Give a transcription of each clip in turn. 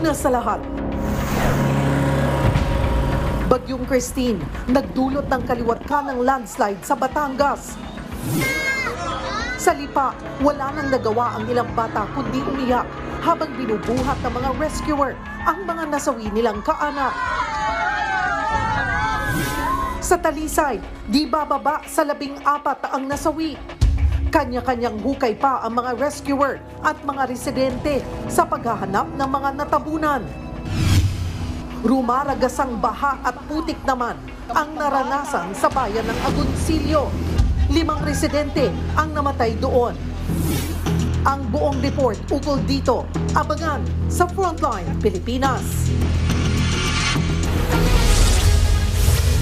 Una sa lahat, Bagyong Christine nagdulot ng kaliwat-kanang landslide sa Batangas. Sa Lipa, wala nang nagawa ang ilang bata kundi umiyak habang binubuhat ng mga rescuer ang mga nasawi nilang kaanak. Sa Talisay, di bababa sa 14 ang nasawi. Kanya-kanyang hukay pa ang mga rescuer at mga residente sa paghahanap ng mga natabunan. Rumaragasang baha at putik naman ang naranasan sa bayan ng Agoncillo. 5 residente ang namatay doon. Ang buong report ukol dito, abangan sa Frontline Pilipinas.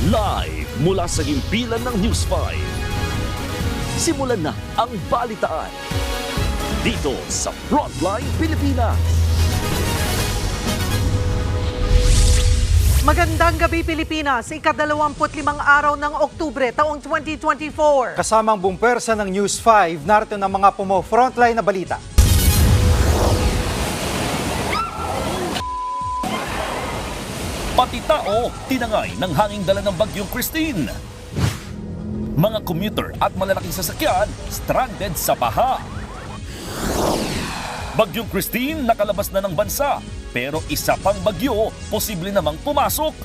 Live mula sa himpilan ng News 5. Simulan na ang balitaan dito sa Frontline Pilipinas. Magandang gabi Pilipinas, ika-25 araw ng Oktubre taong 2024. Kasamang buong pwersa ng News 5, narito ng mga pumo-frontline na balita. Pati tao, tinangay ng hanging dala ng Bagyong Christine. Mga commuter at malalaking sasakyan, stranded sa baha. Bagyong Christine nakalabas na ng bansa, pero isa pang bagyo, posible namang pumasok.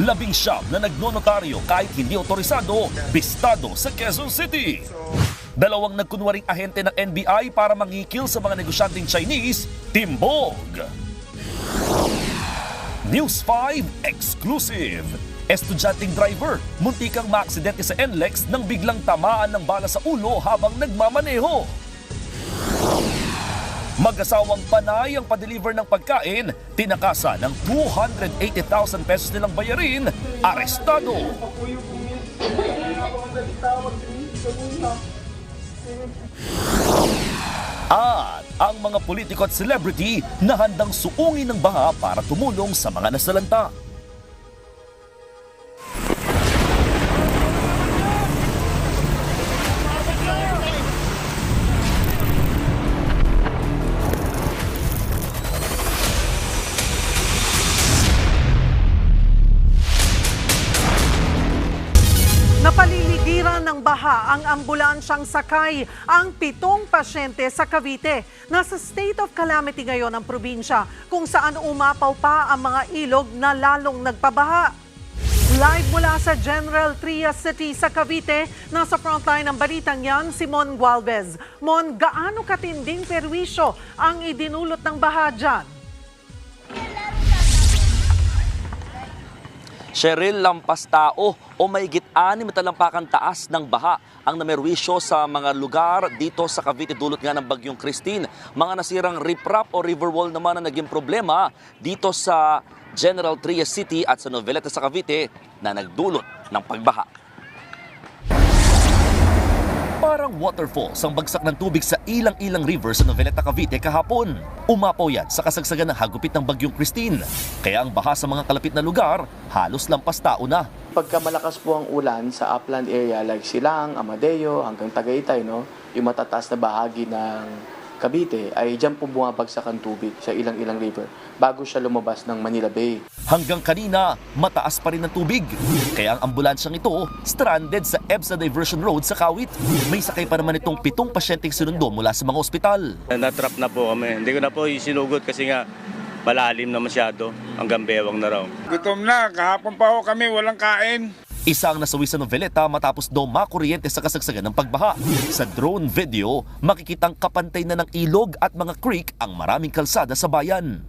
19 na nagnonotaryo kahit hindi otorisado, bistado sa Quezon City. 2 nagkunwaring ahente ng NBI para mangikil sa mga negosyanteng Chinese, timbog. News 5 Exclusive. Estudyanteng driver, muntikang maaksidente sa NLEX nang biglang tamaan ng bala sa ulo habang nagmamaneho. Mag-asawang panay ang pa-deliver ng pagkain, tinakasa ng 280,000 pesos nilang bayarin, arestado. At ang mga politiko at celebrity na handang suungin ng baha para tumulong sa mga nasalanta. Napaliligiran ng baha ang ambulansyang sakay ang 7 pasyente sa Cavite. Nasa state of calamity ngayon ang probinsya kung saan umapaw pa ang mga ilog na lalong nagpabaha. Live mula sa General Trias City sa Cavite, nasa frontline ng balitang yan si Mon Gualvez. Mon, gaano katinding perwisyo ang idinulot ng baha dyan? Cheryl, lampas tao o mahigit 6 na talampakan taas ng baha ang namerwisyo sa mga lugar dito sa Cavite dulot nga ng Bagyong Christine. Mga nasirang riprap o river wall naman ang naging problema dito sa General Trias City at sa Noveleta sa Cavite na nagdulot ng pagbaha. Parang waterfalls ang bagsak ng tubig sa ilang-ilang river sa Noveleta, Cavite kahapon. Umapaw yan sa kasagsagan ng hagupit ng Bagyong Christine. Kaya ang baha sa mga kalapit na lugar, halos lampas tao na. Pagka malakas po ang ulan sa upland area like Silang, Amadeo, hanggang Tagaytay, no, yung matataas na bahagi ng Cavite, ay dyan po bumabagsak ang tubig sa ilang-ilang river bago siya lumabas ng Manila Bay. Hanggang kanina, mataas pa rin ang tubig. Kaya ang ambulansyang ito, stranded sa EBSA Diversion Road sa Kawit. May sakay pa naman itong 7 pasyenteng sinundo mula sa mga ospital. Natrap na po kami. Hindi ko na po isinugod kasi nga malalim na masyado. Hanggang bewang na raw. Gutom na, kahapon pa ho kami, walang kain. Isa ang nasawi sa Noveleta matapos daw makuryente sa kasagsagan ng pagbaha. Sa drone video, makikitang kapantay na ng ilog at mga creek ang maraming kalsada sa bayan.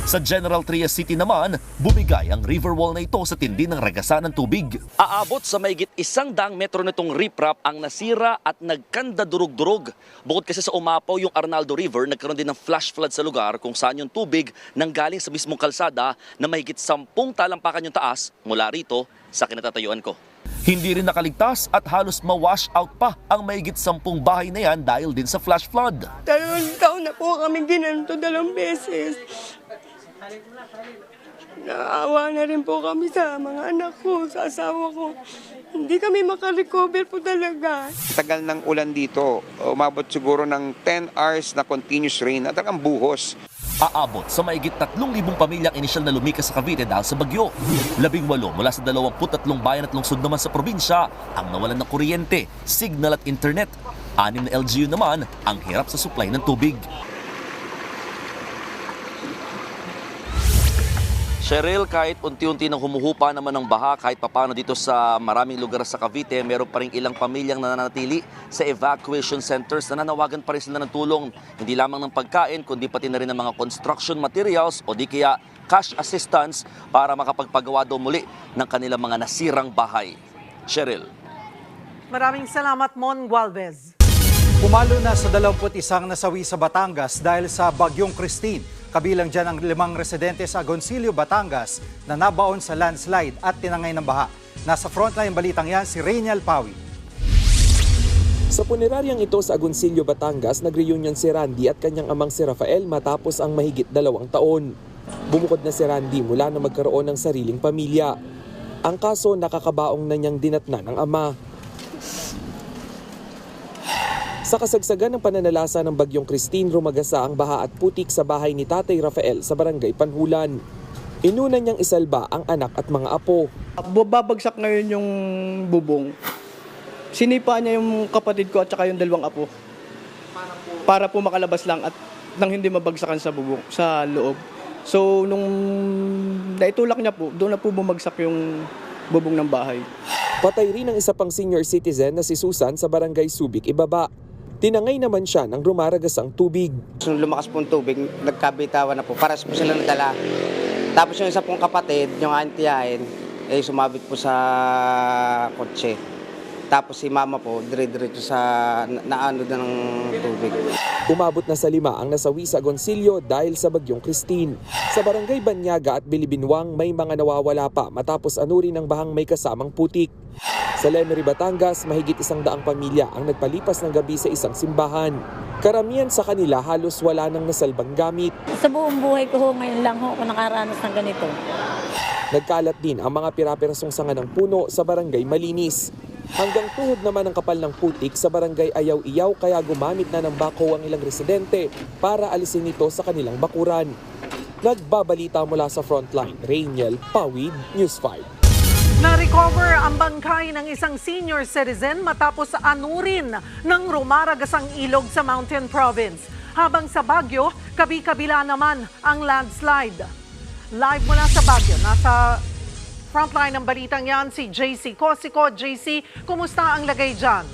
Sa General Trias City naman, bumigay ang river wall na ito sa tindi ng ragasan ng tubig. Aabot sa mahigit 100 metro nitong riprap ang nasira at nagkanda durug-durug. Bukod kasi sa umapaw yung Arnaldo River, nagkaroon din ng flash flood sa lugar kung saan yung tubig nanggaling sa mismong kalsada na mahigit 10 talampakan yung taas mula rito sa kinatatayuan ko. Hindi rin nakaligtas at halos ma-wash out pa ang mahigit 10 bahay na yan dahil din sa flash flood. 2 taon na po kami ginanto 2 beses. Naawa na rin po kami sa mga anak ko, sa asawa ko. Hindi kami makarecover po talaga. Tagal ng ulan dito, umabot siguro ng 10 hours na continuous rain at talagang buhos. Aabot sa maigit 3,000 pamilyang inisyal na lumikas sa Cavite dahil sa bagyo. 18 mula sa 23 bayan at lungsod naman sa probinsya ang nawalan ng kuryente, signal at internet. 6 na LGU naman ang hirap sa supply ng tubig. Cheryl, kahit unti-unti nang humuhupa naman ng baha kahit papano dito sa maraming lugar sa Cavite, meron pa rin ilang pamilyang nananatili sa evacuation centers na nanawagan pa rin sila ng tulong. Hindi lamang ng pagkain, kundi pati na rin ng mga construction materials o di kaya cash assistance para makapagpagawa daw muli ng kanilang mga nasirang bahay. Cheryl. Maraming salamat, Mon Gualvez. Pumalo na sa 21 nasawi sa Batangas dahil sa Bagyong Christine. Kabilang dyan ang 5 residente sa Agoncillo, Batangas na nabaon sa landslide at tinangay ng baha. Nasa frontline balitang yan si Rainiel Pawi. Sa puneraryang ito sa Agoncillo, Batangas, nag-reunion si Randy at kanyang amang si Rafael matapos ang mahigit 2 taon. Bumukod na si Randy mula na magkaroon ng sariling pamilya. Ang kaso, nakakabaong na niyang dinatna ng ama. Sa kasagsagan ng pananalasa ng Bagyong Christine, rumagasa ang baha at putik sa bahay ni Tatay Rafael sa barangay Panhulan. Inuna niyang isalba ang anak at mga apo. Babagsak ngayon yung bubong. Sinipa niya yung kapatid ko at saka yung 2 apo. Para po makalabas lang at nang hindi mabagsakan sa bubong, sa loob. So nung naitulak niya po, doon na po bumagsak yung bubong ng bahay. Patay rin ang isa pang senior citizen na si Susan sa barangay Subic, Ibaba. Tinangay naman siya ng rumaragas ang tubig. Nung lumakas po ang tubig, nagkabitawan na po. Paras po sila nadala. Tapos yung isa pong kapatid, yung auntiyahin, sumabit po sa kotse. Tapos si mama po, dire-diretso sa naano na ng tubig. Umabot na sa 5 ang nasawi sa Agoncillo dahil sa Bagyong Christine. Sa barangay Banyaga at Bilibinwang, may mga nawawala pa matapos anurin ng bahang may kasamang putik. Sa Lemery, Batangas, mahigit 100 pamilya ang nagpalipas ng gabi sa isang simbahan. Karamihan sa kanila halos wala nang nasalbang gamit. Sa buong buhay ko ngayon lang ako nakaranas ng ganito. Nagkalat din ang mga pirapirasong sanga ng puno sa barangay Malinis. Hanggang tuhod naman ang kapal ng putik sa barangay Ayaw-Iyaw kaya gumamit na ng backhoe ang ilang residente para alisin ito sa kanilang bakuran. Nagbabalita mula sa frontline, Rainiel Pawid, News 5. Na-recover ang bangkay ng isang senior citizen matapos anurin ng rumaragasang ilog sa Mountain Province. Habang sa Baguio, kabi-kabila naman ang landslide. Live mula sa Baguio, nasa frontline ng balitang yan si JC Cosico. JC, kumusta ang lagay dyan?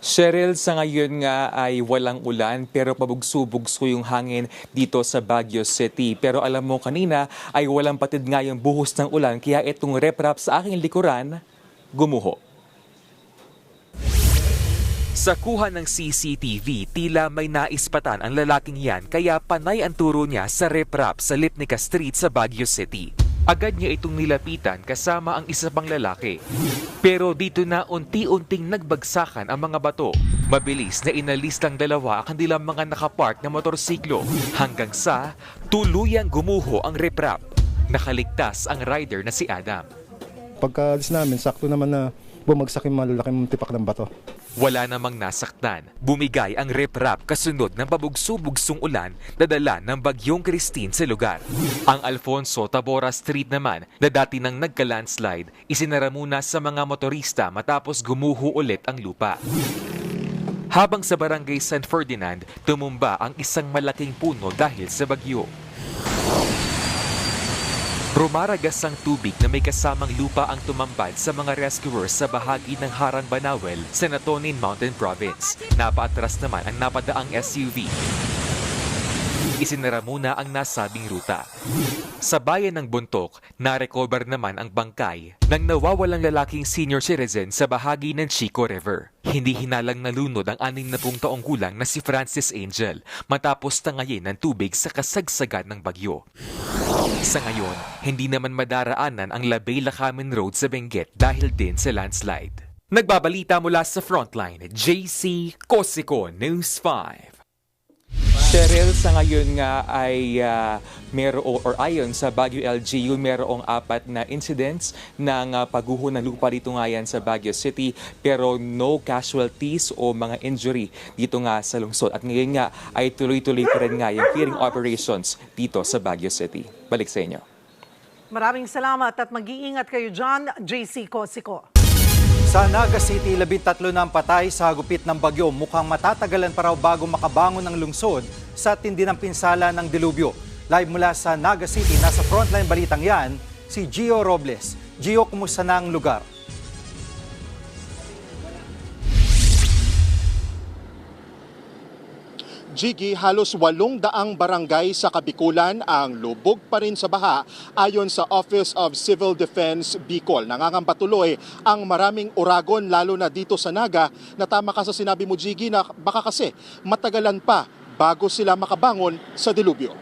Cheryl, sa ngayon nga ay walang ulan pero pabugso-bugso yung hangin dito sa Baguio City. Pero alam mo kanina ay walang patid nga yung buhos ng ulan kaya itong reprap sa aking likuran, gumuho. Sa kuha ng CCTV, tila may naispatan ang lalaking yan kaya panay ang turo niya sa reprap sa Lipnica Street sa Baguio City. Agad niya itong nilapitan kasama ang isa pang lalaki. Pero dito na unti-unting nagbagsakan ang mga bato. Mabilis na inalis lang dalawa ang kanilang mga nakapark na motorsiklo hanggang sa tuluyang gumuho ang reprap. Nakaligtas ang rider na si Adam. Pagkaalis namin, sakto naman na bumagsak yung malalaking tipak ng bato. Wala namang nasaktan. Bumigay ang reprap kasunod ng pabugso-bugsong ulan na dala ng Bagyong Christine sa lugar. Ang Alfonso Tabora Street naman na dati nang nagka-landslide, isinara muna sa mga motorista matapos gumuho ulit ang lupa. Habang sa barangay San Ferdinand, tumumba ang isang malaking puno dahil sa bagyo. Rumaragas ang tubig na may kasamang lupa ang tumambad sa mga rescuers sa bahagi ng Harang Banawel sa Natonin Mountain Province. Napaatras naman ang napadaang SUV. Isinara muna ang nasabing ruta. Sa bayan ng Buntok, na-recover naman ang bangkay ng nawawalang lalaking senior citizen sa bahagi ng Chico River. Hindi hinalang nalunod ang 60 taong gulang na si Francis Angel matapos tangayin ng tubig sa kasagsagan ng bagyo. Sa ngayon, hindi naman madaraanan ang Labay-Lacamen Road sa Benguet dahil din sa landslide. Nagbabalita mula sa frontline, JC Cosico, News 5. Cheryl, sa ngayon nga ay ayon sa Baguio LGU, merong 4 na incidents ng pagguho ng lupa dito nga yan sa Baguio City, pero no casualties o mga injury dito nga sa lungsod. At ngayon nga ay tuloy-tuloy pa rin nga yung clearing operations dito sa Baguio City. Balik sa inyo. Maraming salamat at mag-iingat kayo dyan, JC Cosico. Sa Naga City, 13 na ang patay sa hagupit ng bagyo. Mukhang matatagalan pa raw bago makabangon ng lungsod sa tindi ng pinsala ng dilubyo. Live mula sa Naga City, nasa frontline balitang yan, si Gio Robles. Gio, kumusta na ang lugar? Jiggy, halos 800 barangay sa Kabikulan ang lubog pa rin sa baha ayon sa Office of Civil Defense Bicol. Nangangamba tuloy ang maraming uragon lalo na dito sa Naga na tama ka sa sinabi mo, Jiggy, na baka kasi matagalan pa bago sila makabangon sa dilubyo.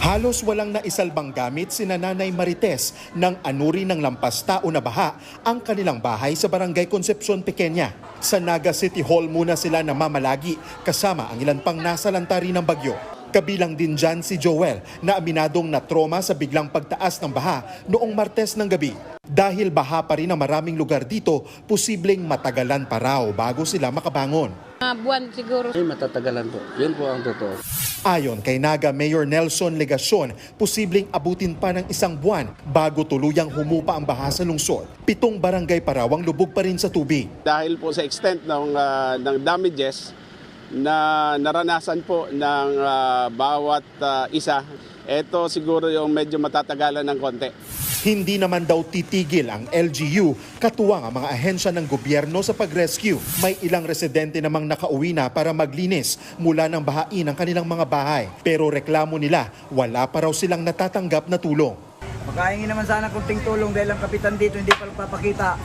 Halos walang naisalbang gamit si Nanay Marites nang anuri ng lampas tao na baha ang kanilang bahay sa Barangay Concepcion Pequeña. Sa Naga City Hall muna sila namamalagi kasama ang ilan pang nasa lantari ng bagyo. Kabilang din dyan si Joel na aminadong na-trauma sa biglang pagtaas ng baha noong Martes ng gabi. Dahil baha pa rin ang maraming lugar dito, posibleng matagalan pa raw bago sila makabangon. Buwan siguro. Ay, matatagalan po. Yun po ang totoo. Ayon kay Naga Mayor Nelson Legacion, posibleng abutin pa ng 1 buwan bago tuluyang humupa ang baha sa lungsod. 7 barangay pa raw ang lubog pa rin sa tubig. Dahil po sa extent ng damages na naranasan po ng bawat isa, ito siguro yung medyo matatagalan ng konti. Hindi naman daw titigil ang LGU, katuwang ang mga ahensya ng gobyerno sa pag-rescue. May ilang residente namang nakauwi na para maglinis mula ng bahain ng kanilang mga bahay. Pero reklamo nila, wala pa raw silang natatanggap na tulong. Magkahingi naman sana kunting tulong dahil ang kapitan dito hindi pa papakita.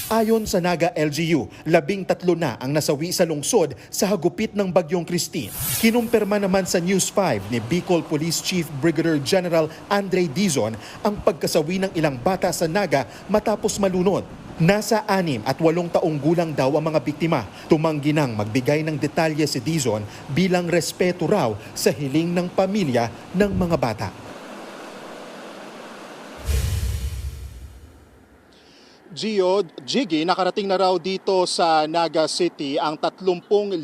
Ayon sa Naga LGU, 13 na ang nasawi sa lungsod sa hagupit ng Bagyong Christine. Kinumpirma naman sa News 5 ni Bicol Police Chief Brigadier General Andre Dizon ang pagkasawi ng ilang bata sa Naga matapos malunod. Nasa 6 at 8 taong gulang daw ang mga biktima. Tumanggi nang magbigay ng detalye si Dizon bilang respeto raw sa hiling ng pamilya ng mga bata. Jiggy, nakarating na raw dito sa Naga City ang 30,000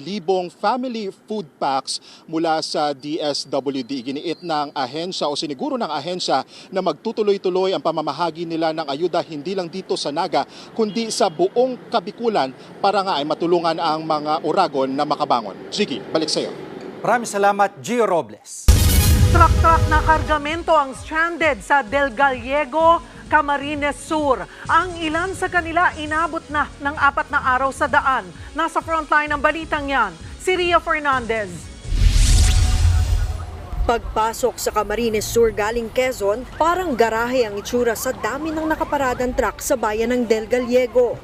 family food packs mula sa DSWD. Giniit ng ahensya o siniguro ng ahensya na magtutuloy-tuloy ang pamamahagi nila ng ayuda hindi lang dito sa Naga kundi sa buong Kabikulan para nga ay matulungan ang mga uragon na makabangon. Jiggy, balik sa iyo. Maraming salamat, Gio Robles. Truck-truck na kargamento ang stranded sa Del Gallego, Camarines Sur. Ang ilan sa kanila inabot na ng 4 na araw sa daan. Nasa frontline ng balitang yan, si Ria Fernandez. Pagpasok sa Camarines Sur galing Quezon, parang garahe ang itsura sa dami ng nakaparadang truck sa bayan ng Del Gallego.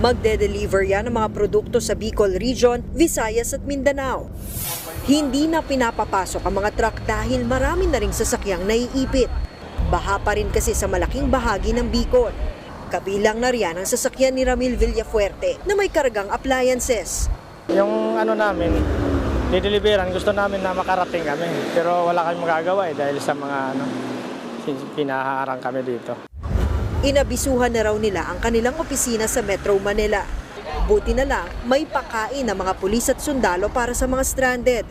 Magde-deliver yan ng mga produkto sa Bicol Region, Visayas at Mindanao. Hindi na pinapapasok ang mga truck dahil marami na ring sasakyang naiipit. Baha pa rin kasi sa malaking bahagi ng Bicol. Kabilang na riyan ang sasakyan ni Ramil Villafuerte na may kargang appliances. Yung namin, dideliveran, gusto namin na makarating kami. Pero wala kami magagawa dahil sa mga pinaharang kami dito. Inabisuhan na raw nila ang kanilang opisina sa Metro Manila. Buti na lang, may pakain ng mga pulis at sundalo para sa mga stranded.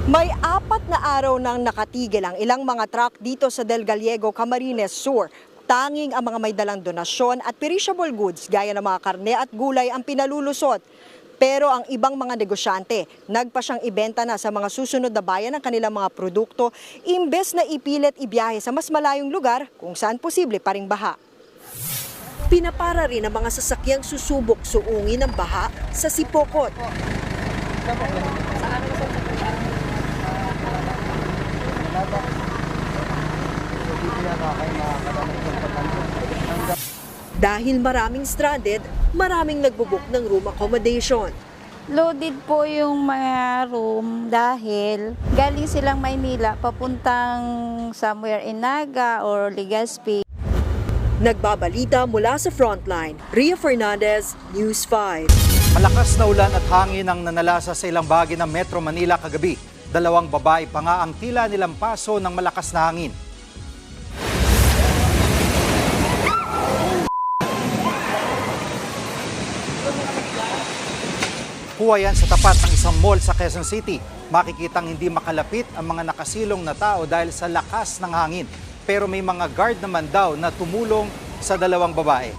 May 4 na araw nang nakatigil ang ilang mga truck dito sa Del Gallego, Camarines Sur. Tanging ang mga may dalang donasyon at perishable goods gaya ng mga karne at gulay ang pinalulusot. Pero ang ibang mga negosyante, nagpa siyang ibenta na sa mga susunod na bayan ng kanilang mga produkto, imbes na ipilit ibiyahe sa mas malayong lugar kung saan posible pa ring baha. Pinapara rin ang mga sasakyang susubok suungin ng baha sa Sipokot. Dahil maraming stranded, maraming nagbubuk ng room accommodation. Loaded po yung mga room dahil galing silang Maynila papuntang somewhere in Naga or Legazpi. Nagbabalita mula sa Frontline, Ria Fernandez, News 5. Malakas na ulan at hangin ang nanalasa sa ilang bahagi ng Metro Manila kagabi. 2 babae pa nga ang tila nilampaso ng malakas na hangin. Kuha yan sa tapat ng isang mall sa Quezon City. Makikitang hindi makalapit ang mga nakasilong na tao dahil sa lakas ng hangin. Pero may mga guard naman daw na tumulong sa 2 babae.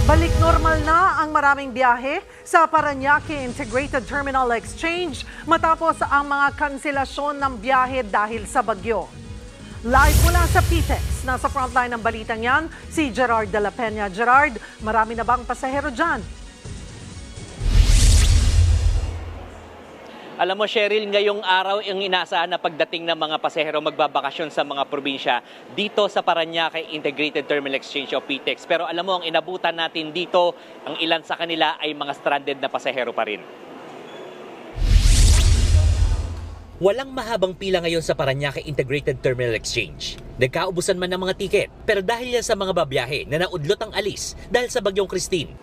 Balik normal na ang maraming biyahe sa Parañaque Integrated Terminal Exchange matapos ang mga kanselasyon ng biyahe dahil sa bagyo. Live mula sa PTEX, nasa frontline ng balitang yan, si Gerard de la Peña. Gerard, marami na bang pasahero dyan? Alam mo, Cheryl, ngayong araw ang inaasahan na pagdating ng mga pasahero magbabakasyon sa mga probinsya dito sa Parañaque Integrated Terminal Exchange o PTEX. Pero alam mo, ang inabutan natin dito, ang ilan sa kanila ay mga stranded na pasahero pa rin. Walang mahabang pila ngayon sa Parañaque Integrated Terminal Exchange. Nagkaubusan man ng mga tiket, pero dahil yan sa mga babiyahe na naudlot ang alis dahil sa bagyong Christine.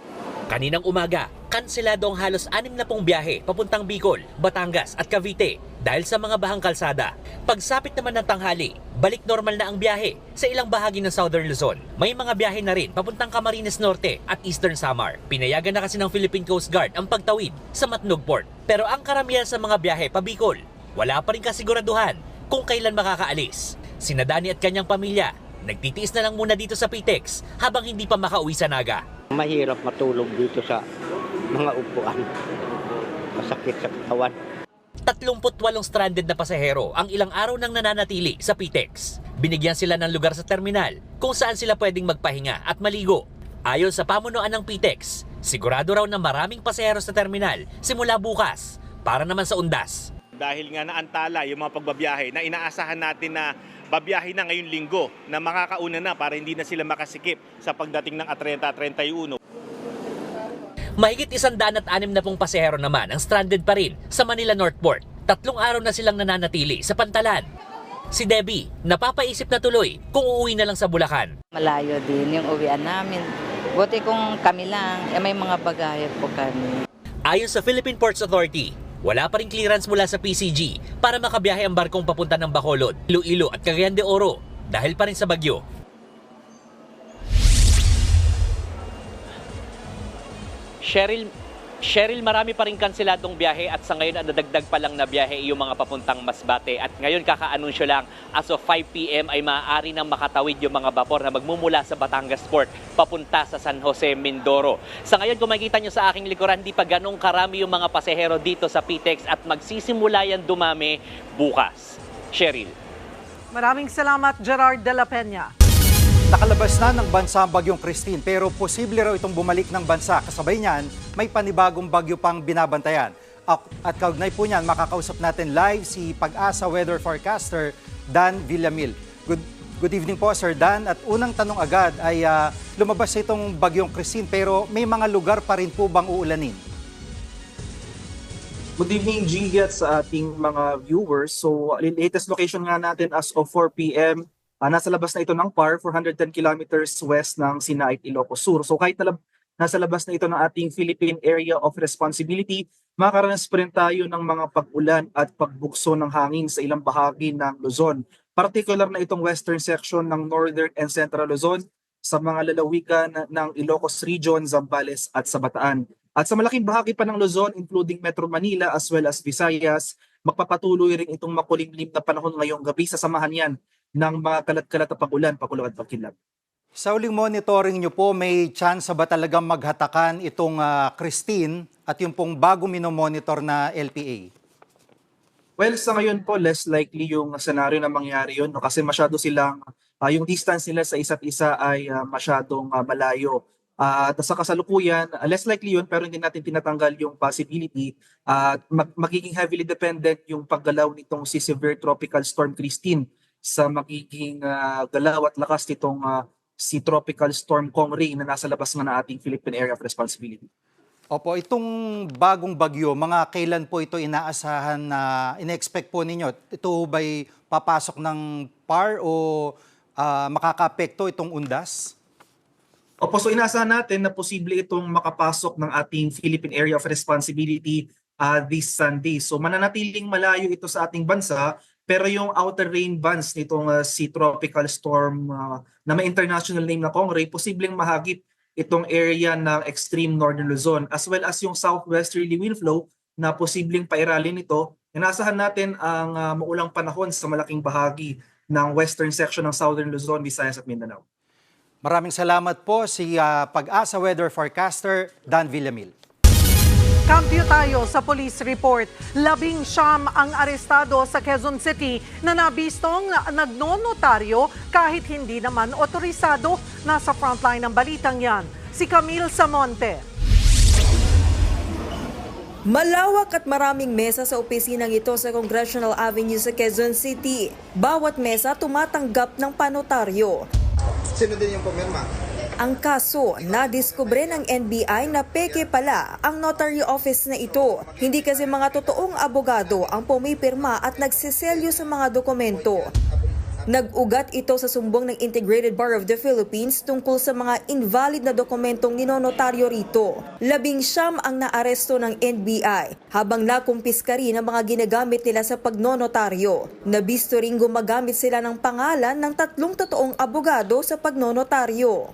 Kaninang umaga, kanselado ang halos 60 biyahe papuntang Bicol, Batangas at Cavite dahil sa mga bahang kalsada. Pagsapit naman ng tanghali, balik normal na ang biyahe sa ilang bahagi ng Southern Luzon. May mga biyahe na rin papuntang Camarines Norte at Eastern Samar. Pinayagan na kasi ng Philippine Coast Guard ang pagtawid sa Matnog Port. Pero ang karamihan sa mga biyahe pa Bicol, wala pa rin kasiguraduhan kung kailan makakaalis. Sina Dani at kanyang pamilya, nagtitiis na lang muna dito sa PTEX habang hindi pa makauwi sa Naga. Mahirap matulog dito sa mga upuan. Masakit sa katawan. 38 stranded na pasahero ang ilang araw nang nananatili sa PTEX. Binigyan sila ng lugar sa terminal kung saan sila pwedeng magpahinga at maligo. Ayon sa pamunuan ng PTEX, sigurado raw na maraming pasahero sa terminal simula bukas para naman sa Undas. Dahil nga naantala yung mga pagbabiyahe na inaasahan natin na babiyahe na ngayong linggo na makakauna na para hindi na sila makasikip sa pagdating ng 30-31. Mahigit 160 pasahero naman ang stranded pa rin sa Manila Northport. 3 araw na silang nananatili sa Pantalan. Si Debbie, napapaisip na tuloy kung uuwi na lang sa Bulacan. Malayo din yung uwian namin. Buti kung kami lang, may mga bagahe po kami. Ayon sa Philippine Ports Authority, wala pa rin clearance mula sa PCG para makabiyahe ang barkong papunta ng Bacolod, Iloilo at Cagayan de Oro dahil pa rin sa bagyo. Cheryl, marami pa rin kanseladong biyahe at sa ngayon ang nadagdag pa lang na biyahe yung mga papuntang Masbate. At ngayon kakaanunsyo lang, as of 5 p.m. ay maaari nang makatawid yung mga bapor na magmumula sa Batangas Port papunta sa San Jose, Mindoro. Sa ngayon, kung makikita nyo sa aking likuran, hindi pa ganong karami yung mga pasahero dito sa PTEX at magsisimula yan dumami bukas. Cheryl. Maraming salamat, Gerard de la Peña. Nakalabas na ng bansa ang bagyong Christine pero posible raw itong bumalik ng bansa. Kasabay niyan, may panibagong bagyo pang binabantayan. At kaugnay po niyan, makakausap natin live si Pag-asa weather forecaster Dan Villamil. Good evening po, Sir Dan. At unang tanong agad ay lumabas itong bagyong Christine pero may mga lugar pa rin po bang uulanin? Good evening, Jinggy, at sa ating mga viewers. So, latest location nga natin as of 4 p.m. Nasa labas na ito ng PAR, 410 kilometers west ng Sinai, Ilocos Sur. So kahit nasa labas na ito ng ating Philippine Area of Responsibility, makakaranas pa rin tayo ng mga pag-ulan at pagbukso ng hangin sa ilang bahagi ng Luzon. Particular na itong western section ng Northern and Central Luzon sa mga lalawigan ng Ilocos Region, Zambales at Sabataan. At sa malaking bahagi pa ng Luzon, including Metro Manila as well as Visayas, magpapatuloy rin itong makulimlim na panahon ngayong gabi. Sasamahan yan ng mga kalat-kalat na pag-ulan, pakulog at pagkilap. Sa uling monitoring nyo po, may chance ba talagang maghatakan itong Christine at yung pong bago minomonitor na LPA? Well, sa ngayon po, less likely yung scenario na mangyari yun kasi masyado silang, yung distance nila sa isa't isa ay masyadong malayo. At sa kasalukuyan, less likely yun pero hindi natin tinatanggal yung possibility at magiging heavily dependent yung paggalaw nitong si Severe Tropical Storm Christine sa magiging galaw at lakas nitong si Tropical Storm Kongri na nasa labas nga na ating Philippine Area of Responsibility. Opo, itong bagong bagyo, mga kailan po ito inaasahan na ina-expect po ninyo? Ito ba'y papasok ng PAR o makaka-apekto itong Undas? Opo, so inaasahan natin na posible itong makapasok ng ating Philippine Area of Responsibility this Sunday. So mananatiling malayo ito sa ating bansa, pero yung outer rain bands nitong si tropical storm na may international name na Kongre, posibleng mahagip itong area ng extreme northern Luzon, as well as yung southwesterly wind flow na posibleng pairalin nito. Inaasahan natin ang maulang panahon sa malaking bahagi ng western section ng southern Luzon, Visayas at Mindanao. Maraming salamat po si Pag-asa Weather Forecaster Dan Villamil. Kampyo tayo sa police report. 19 ang arestado sa Quezon City na nabistong nagnonotaryo kahit hindi naman otorisado. Nasa frontline ng balitang yan, si Camille Samonte. Malawak at maraming mesa sa opisinang ito sa Congressional Avenue sa Quezon City. Bawat mesa tumatanggap ng panotaryo. Sino din yung pumirma? Ang kaso, nadiskubre ng NBI na peke pala ang notary office na ito. Hindi kasi mga totoong abogado ang pumipirma at nagsiselyo sa mga dokumento. Nag-ugat ito sa sumbong ng Integrated Bar of the Philippines tungkol sa mga invalid na dokumentong ninonotaryo rito. 19 ang naaresto ng NBI habang nakumpiska rin ang mga ginagamit nila sa pagnonotaryo. Nabisto rin gumagamit sila ng pangalan ng 3 totoong abogado sa pagnonotaryo.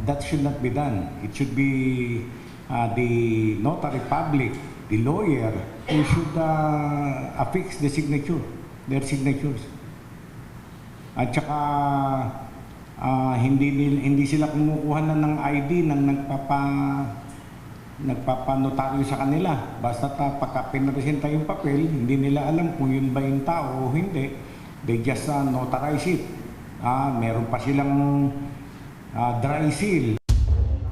That should not be done. It should be the notary public, the lawyer, who should affix the signature, their signatures. At saka hindi sila kumukuha na ng ID ng nagpapanotaryo sa kanila. Basta pagka pinresenta yung papel, hindi nila alam kung yun ba yung tao o hindi. They just notarize it. Meron pa silang dry seal.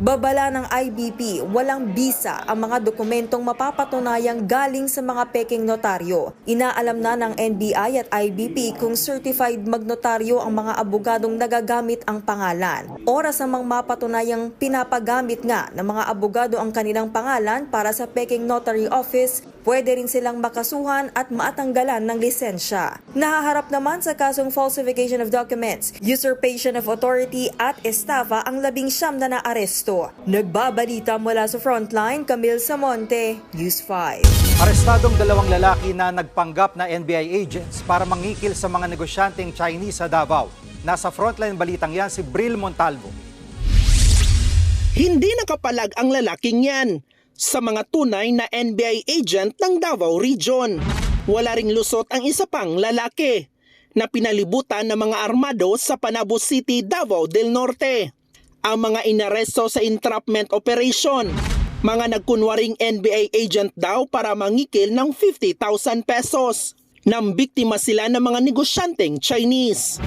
Babala ng IBP, walang bisa ang mga dokumentong mapapatunayang galing sa mga peking notaryo. Inaalam na ng NBI at IBP kung certified magnotaryo ang mga abogadong nagagamit ang pangalan. Oras namang mapatunayang pinapagamit nga ng mga abogado ang kanilang pangalan para sa peking notary office, pwede rin silang makasuhan at maatanggalan ng lisensya. Nahaharap naman sa kasong falsification of documents, usurpation of authority at estafa ang 19 na naaresto. Nagbabalita mula sa Frontline, Camille Samonte, News 5. Arestadong 2 lalaki na nagpanggap na NBI agents para mangikil sa mga negosyanteng Chinese sa Davao. Nasa Frontline balitang yan si Bril Montalvo. Hindi nakapalag ang lalaking yan sa mga tunay na NBI agent ng Davao Region. Wala ring lusot ang isa pang lalaki na pinalibutan ng mga armado sa Panabo City, Davao del Norte. Ang mga inaresto sa entrapment operation, mga nagkunwaring NBI agent daw para mangikil ng 50,000 pesos. Nang biktima sila ng mga negosyanteng Chinese.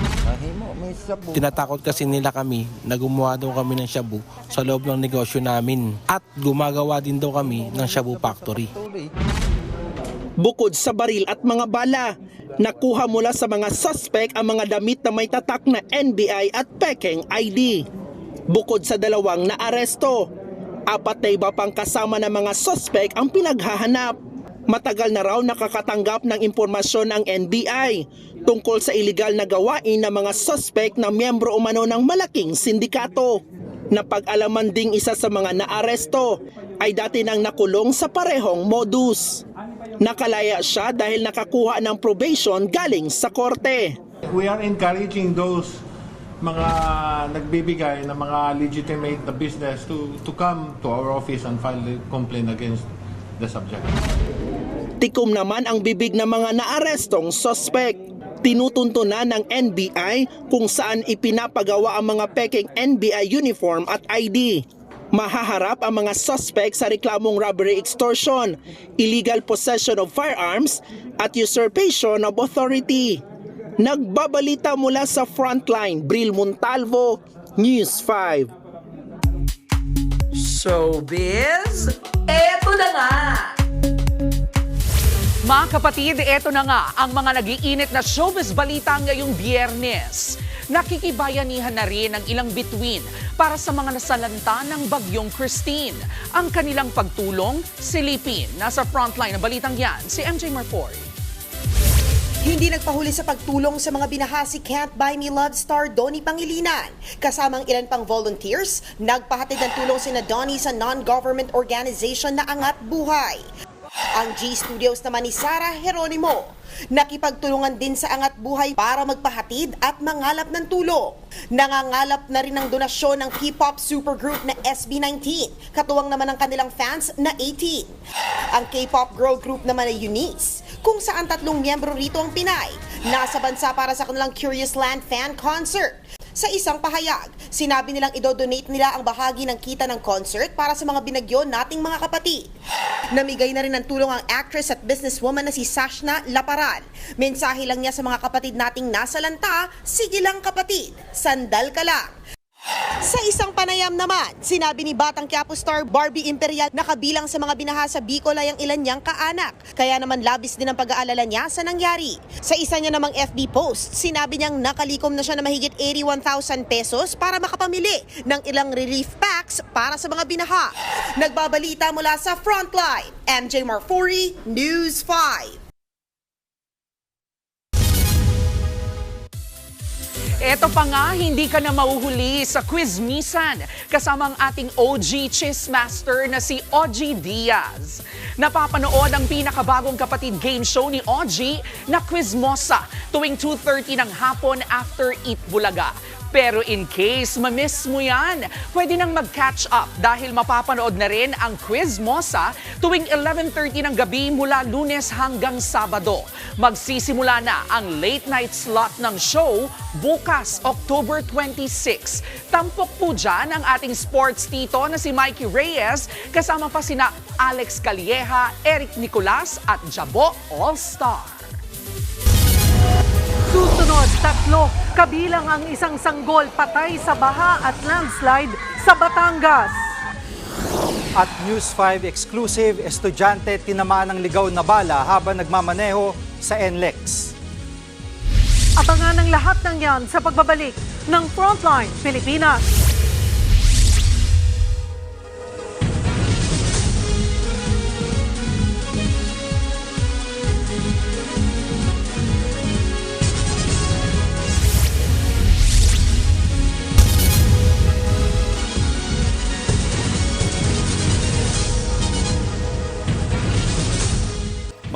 Tinatakot kasi nila kami na gumawa daw kami ng shabu sa loob ng negosyo namin at gumagawa din daw kami ng shabu factory. Bukod sa baril at mga bala, nakuha mula sa mga suspect ang mga damit na may tatak na NBI at Peking ID. Bukod sa 2 na aresto, 4 na iba pang kasama ng mga suspect ang pinaghahanap. Matagal na raw nakakatanggap ng impormasyon ang NBI tungkol sa iligal na gawain ng mga suspect na miyembro umano ng malaking sindikato. Napag-alaman ding isa sa mga naaresto ay dati nang nakulong sa parehong modus. Nakalaya siya dahil nakakuha ng probation galing sa korte. We are encouraging those mga nagbibigay ng mga legitimate na business to come to our office and file a complaint against the subject. Tikom naman ang bibig ng mga naarestong suspect. Tinutuntunan ng NBI kung saan ipinapagawa ang mga peking NBI uniform at ID. Mahaharap ang mga suspect sa reklamong robbery extortion, illegal possession of firearms at usurpation of authority. Nagbabalita mula sa Frontline, Bril Montalvo, News 5. Showbiz, eto na nga! Mga kapatid, eto na nga ang mga nag-iinit na showbiz balita ngayong Biyernes. Nakikibayanihan na rin ang ilang bituin para sa mga nasalanta ng Bagyong Christine. Ang kanilang pagtulong, silipin. Nasa Frontline ng balitang yan, si MJ Marford. Hindi nagpahuli sa pagtulong sa mga binaha si Can't Buy Me Love star Donnie Pangilinan. Kasamang ilan pang volunteers, nagpahatid ng tulong sina Donnie sa non-government organization na Angat Buhay. Ang G-Studios naman ni Sarah Geronimo, nakipagtulungan din sa Angat Buhay para magpahatid at mangalap ng tulong. Nangangalap na rin ng donasyon ng K-pop supergroup na SB19, katuwang naman ang kanilang fans na 18. Ang K-pop girl group naman ay Eunice, kung saan 3 miyembro rito ang Pinay, nasa bansa para sa kanilang Curious Land fan concert. Sa isang pahayag, sinabi nilang idodonate nila ang bahagi ng kita ng concert para sa mga binagyo nating mga kapatid. Namigay na rin ng tulong ang actress at businesswoman na si Sashna Laparan. Mensahe lang niya sa mga kapatid nating nasa lanta, sige lang kapatid, sandal ka lang. Sa isang panayam naman, sinabi ni Batang Quiapo star Barbie Imperial na kabilang sa mga binaha sa Bicol ay ang ilan niyang kaanak. Kaya naman labis din ang pag-aalala niya sa nangyari. Sa isa niya namang FB post, sinabi niyang nakalikom na siya na mahigit 81,000 pesos para makapamili ng ilang relief packs para sa mga binaha. Nagbabalita mula sa Frontline, MJ Marfori, News 5. Eto pa nga, hindi ka na mauhuli sa Quizmisan kasama ang ating OG Chessmaster na si OG Diaz. Napapanood ang pinakabagong kapatid game show ni OG na Quizmosa tuwing 2:30 ng hapon after Eat Bulaga. Pero in case ma-miss mo yan, pwede nang mag-catch up dahil mapapanood na rin ang Quizmosa tuwing 11:30 ng gabi mula Lunes hanggang Sabado. Magsisimula na ang late night slot ng show bukas, October 26. Tampok po dyan ang ating sports tito na si Mikey Reyes, kasama pa sina Alex Calieja, Eric Nicolas at Jabo All-Star. Susunod, 3, kabilang ang isang sanggol patay sa baha at landslide sa Batangas. At News 5 exclusive, estudyante tinamaan ng ligaw na bala habang nagmamaneho sa NLEX. Abangan ang lahat ng yan sa pagbabalik ng Frontline Pilipinas.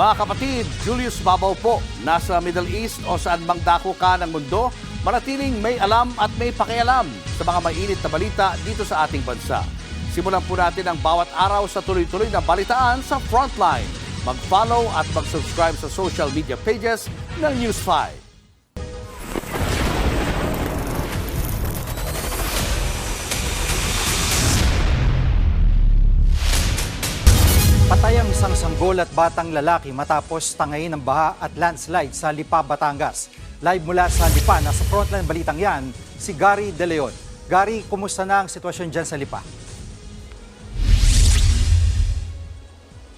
Mga kapatid, Julius Babaw po. Nasa Middle East o saan mang dako ka ng mundo, manatiling may alam at may pakialam sa mga mainit na balita dito sa ating bansa. Simulan po natin ang bawat araw sa tuloy-tuloy na balitaan sa Frontline. Mag-follow at mag-subscribe sa social media pages ng News 5. Patay ang isang sanggol at batang lalaki matapos tangayin ng baha at landslide sa Lipa, Batangas. Live mula sa Lipa, nasa Frontline balitang yan, si Gary De Leon. Gary, kumusta na ang sitwasyon dyan sa Lipa?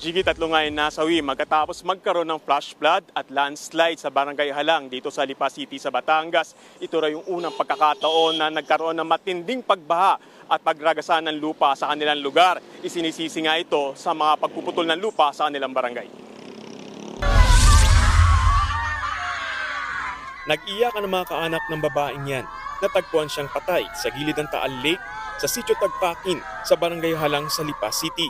Jiggy, 3 nga yung nasawi magkatapos magkaroon ng flash flood at landslide sa Barangay Halang dito sa Lipa City sa Batangas. Ito rin yung unang pagkakataon na nagkaroon ng matinding pagbaha at pagragasan ng lupa sa kanilang lugar. Isinisisi nga ito sa mga pagpuputol ng lupa sa kanilang barangay. Nag-iyak ang mga kaanak ng babaeng yan. Natagpuan siyang patay sa gilid ng Taal Lake sa Sitio Tagpakin sa Barangay Halang sa Lipa City.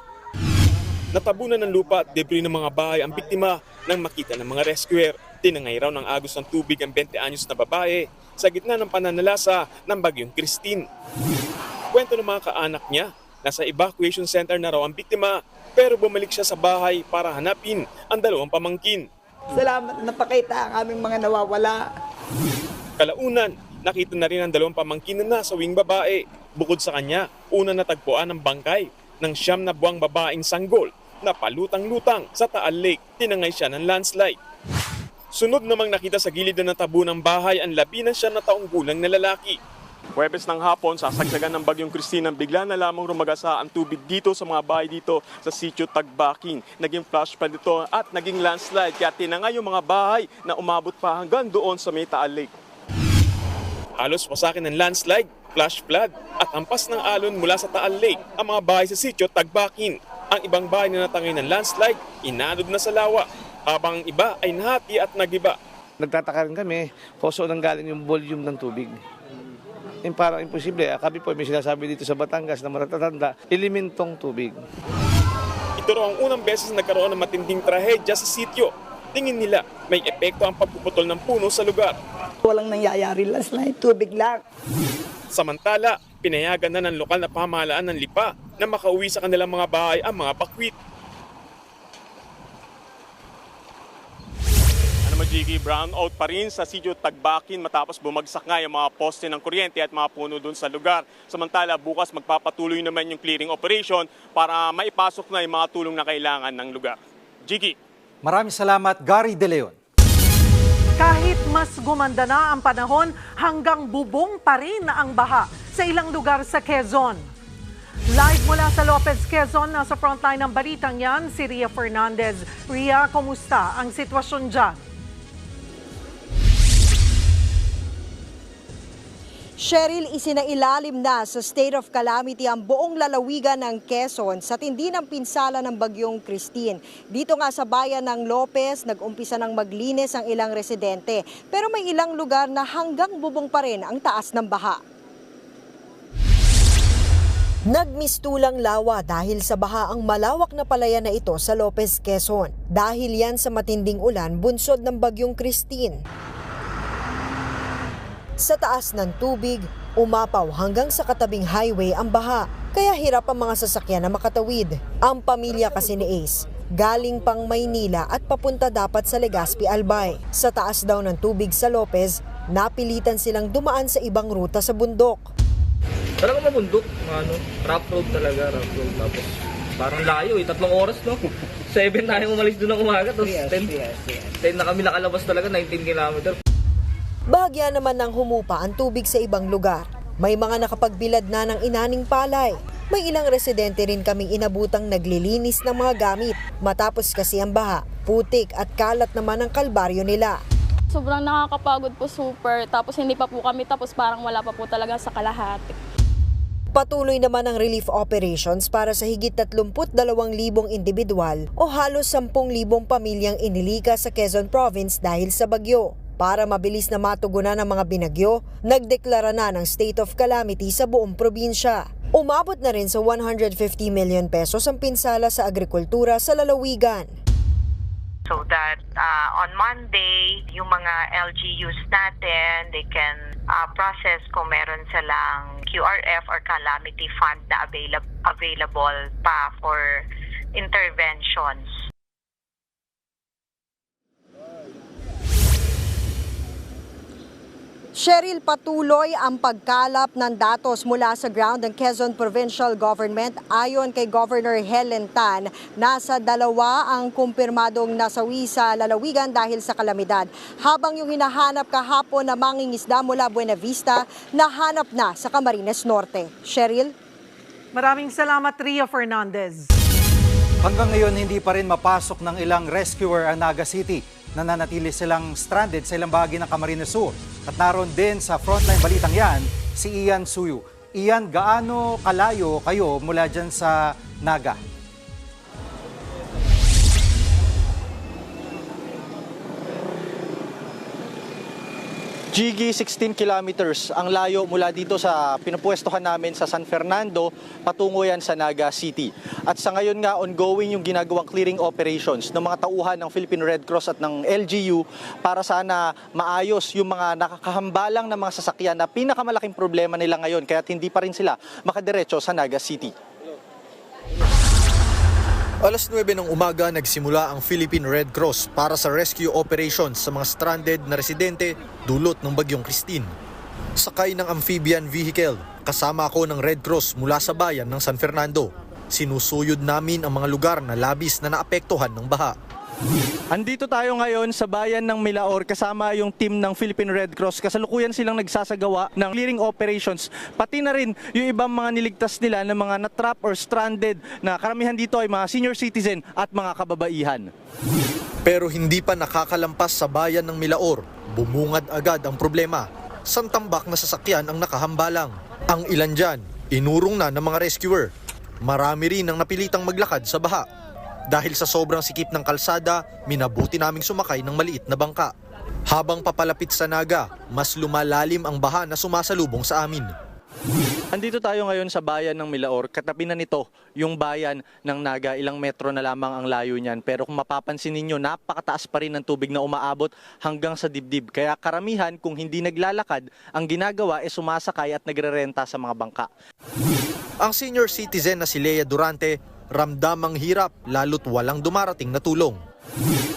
Natabunan ng lupa at debris ng mga bahay ang biktima nang makita ng mga rescuer. Tinangay raw ng agos ng tubig ang 20 anyos na babae sa gitna ng pananalasa ng Bagyong Christine. Kwento ng mga kaanak niya, nasa evacuation center na raw ang biktima pero bumalik siya sa bahay para hanapin ang 2 pamangkin. Salamat na napakita ang aming mga nawawala. Kalaunan, nakita na rin ang 2 pamangkin na nasawing babae. Bukod sa kanya, una natagpuan ang bangkay ng 9 na buwang babaeng sanggol na palutang-lutang sa Taal Lake. Tinangay siya ng landslide. Sunod namang nakita sa gilid na tabu ng bahay ang 19 na taong gulang na lalaki. Huwebes ng hapon, sasagsagan ng Bagyong Christine nang bigla na lamang rumagasa ang tubig dito sa mga bahay dito sa Sitio Tagbakin. Naging flash flood ito at naging landslide kaya tinangay yung mga bahay na umabot pa hanggang doon sa may Taal Lake. Halos wasakin ng landslide, flash flood at hampas ng alon mula sa Taal Lake ang mga bahay sa Sitio Tagbakin. Ang ibang bahay na natangay ng landslide, inanod na sa lawa, habang ang iba ay nahati at nagiba. Nagtataka rin kami kung saan galing yung volume ng tubig. Yung parang imposible. Kami po may sinasabi dito sa Batangas na matatanda, elementong tubig. Ito raw ang unang beses nagkaroon ng matinding trahedya sa sitio. Tingin nila may epekto ang pagpuputol ng puno sa lugar. Walang nangyayari last night, tubig lang. Samantala, pinayagan na ng lokal na pamahalaan ng Lipa na makauwi sa kanilang mga bahay ang mga pakwit. Jiggy, brown out pa rin sa sitio Tagbakin matapos bumagsak nga yung mga poste ng kuryente at mga puno doon sa lugar. Samantala, bukas magpapatuloy naman yung clearing operation para maipasok na yung mga tulong na kailangan ng lugar. Jiggy. Maraming salamat, Gary De Leon. Kahit mas gumanda na ang panahon, hanggang bubong pa rin ang baha sa ilang lugar sa Quezon. Live mula sa Lopez, Quezon, nasa frontline ng balitang yan, si Ria Fernandez. Ria, kumusta ang sitwasyon dyan? Cheryl, isinailalim na sa state of calamity ang buong lalawigan ng Quezon sa tindi ng pinsala ng bagyong Christine. Dito nga sa bayan ng Lopez, nag-umpisa ng maglinis ang ilang residente. Pero may ilang lugar na hanggang bubong pa rin ang taas ng baha. Nagmistulang lawa dahil sa baha ang malawak na palayan na ito sa Lopez, Quezon. Dahil yan sa matinding ulan bunsod ng bagyong Christine. Sa taas ng tubig, umapaw hanggang sa katabing highway ang baha, kaya hirap ang mga sasakyan na makatawid. Ang pamilya kasi ni Ace, galing pang Maynila at papunta dapat sa Legazpi, Albay. Sa taas daw ng tubig sa Lopez, napilitan silang dumaan sa ibang ruta sa bundok. Talagang mabundok, rough road talaga, rough road. Tapos parang layo 3 oras, no? 7 tayo umalis doon ng umaga, tapos 10 na kami nakalabas talaga, 19 kilometer. Bahagya naman ng humupa ang tubig sa ibang lugar. May mga nakapagbilad na ng inaning palay. May ilang residente rin kaming inabutang naglilinis ng mga gamit. Matapos kasi ang baha, putik at kalat naman ang kalbaryo nila. Sobrang nakakapagod po, super. Tapos hindi pa po kami tapos parang wala pa po talaga sa kalahati. Patuloy naman ang relief operations para sa higit 32,000 individual o halos 10,000 pamilyang inilika sa Quezon Province dahil sa bagyo. Para mabilis na matugunan ang mga binagyo, nagdeklara na ng state of calamity sa buong probinsya. Umabot na rin sa 150 million pesos ang pinsala sa agrikultura sa lalawigan. So that on Monday, yung mga LGUs natin, they can process kung meron silang QRF or calamity fund na available pa for interventions. Cheryl, patuloy ang pagkalap ng datos mula sa ground ng Quezon Provincial Government. Ayon kay Governor Helen Tan, nasa 2 ang kumpirmadong nasawi sa lalawigan dahil sa kalamidad. Habang yung hinahanap kahapon na mangingisda mula Buena Vista, nahanap na sa Camarines Norte. Cheryl? Maraming salamat, Ria Fernandez. Hanggang ngayon, hindi pa rin mapasok ng ilang rescuer ang Naga City. Nananatili silang stranded sa ilang bahagi ng Camarines Sur. At naroon din sa frontline balitang yan, si Ian Suyu. Ian, gaano kalayo kayo mula dyan sa Naga? Jiggy, 16 kilometers ang layo mula dito sa pinupwestohan namin sa San Fernando, patungo yan sa Naga City. At sa ngayon nga, ongoing yung ginagawang clearing operations ng mga tauhan ng Philippine Red Cross at ng LGU para sana maayos yung mga nakakahambalang na mga sasakyan na pinakamalaking problema nila ngayon, kaya hindi pa rin sila makadiretso sa Naga City. Alas 9 ng umaga nagsimula ang Philippine Red Cross para sa rescue operations sa mga stranded na residente dulot ng bagyong Christine. Sakay ng amphibian vehicle, kasama ako ng Red Cross mula sa bayan ng San Fernando. Sinusuyod namin ang mga lugar na labis na naapektuhan ng baha. Andito tayo ngayon sa bayan ng Milaor kasama yung team ng Philippine Red Cross. Kasalukuyan silang nagsasagawa ng clearing operations. Pati na rin yung ibang mga niligtas nila ng mga na-trap or stranded na karamihan dito ay mga senior citizen at mga kababaihan. Pero hindi pa nakakalampas sa bayan ng Milaor. Bumungad agad ang problema. Santambak na sasakyan ang nakahambalang. Ang ilan dyan, inurong na ng mga rescuer. Marami rin ang napilitang maglakad sa baha. Dahil sa sobrang sikip ng kalsada, minabuti naming sumakay ng maliit na bangka. Habang papalapit sa Naga, mas lumalalim ang baha na sumasalubong sa amin. Andito tayo ngayon sa bayan ng Milaor. Katabi na nito yung bayan ng Naga. Ilang metro na lamang ang layo niyan. Pero kung mapapansin ninyo, napakataas pa rin ng tubig na umaabot hanggang sa dibdib. Kaya karamihan, kung hindi naglalakad, ang ginagawa ay sumasakay at nagrerenta sa mga bangka. Ang senior citizen na si Lea Durante, ramdam ang hirap lalo't walang dumarating na tulong.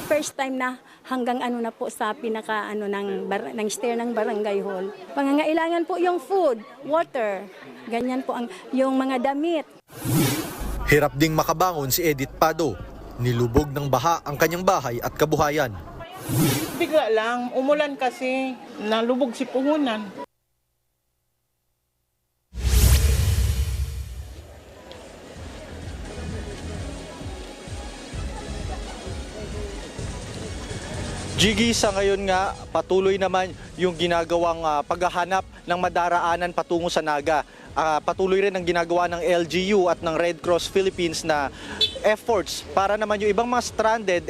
First time na hanggang na po sa pinaka ng stair ng barangay hall. Pangangailangan po yung food, water, ganyan po yung mga damit. Hirap ding makabangon si Edith Pado. Nilubog ng baha ang kanyang bahay at kabuhayan. Bigla lang, umulan kasi, nalubog si puhunan. Jiggy, sa ngayon nga patuloy naman yung ginagawang paghahanap ng madaraanan patungo sa Naga. Patuloy rin ang ginagawa ng LGU at ng Red Cross Philippines na efforts para naman yung ibang mga stranded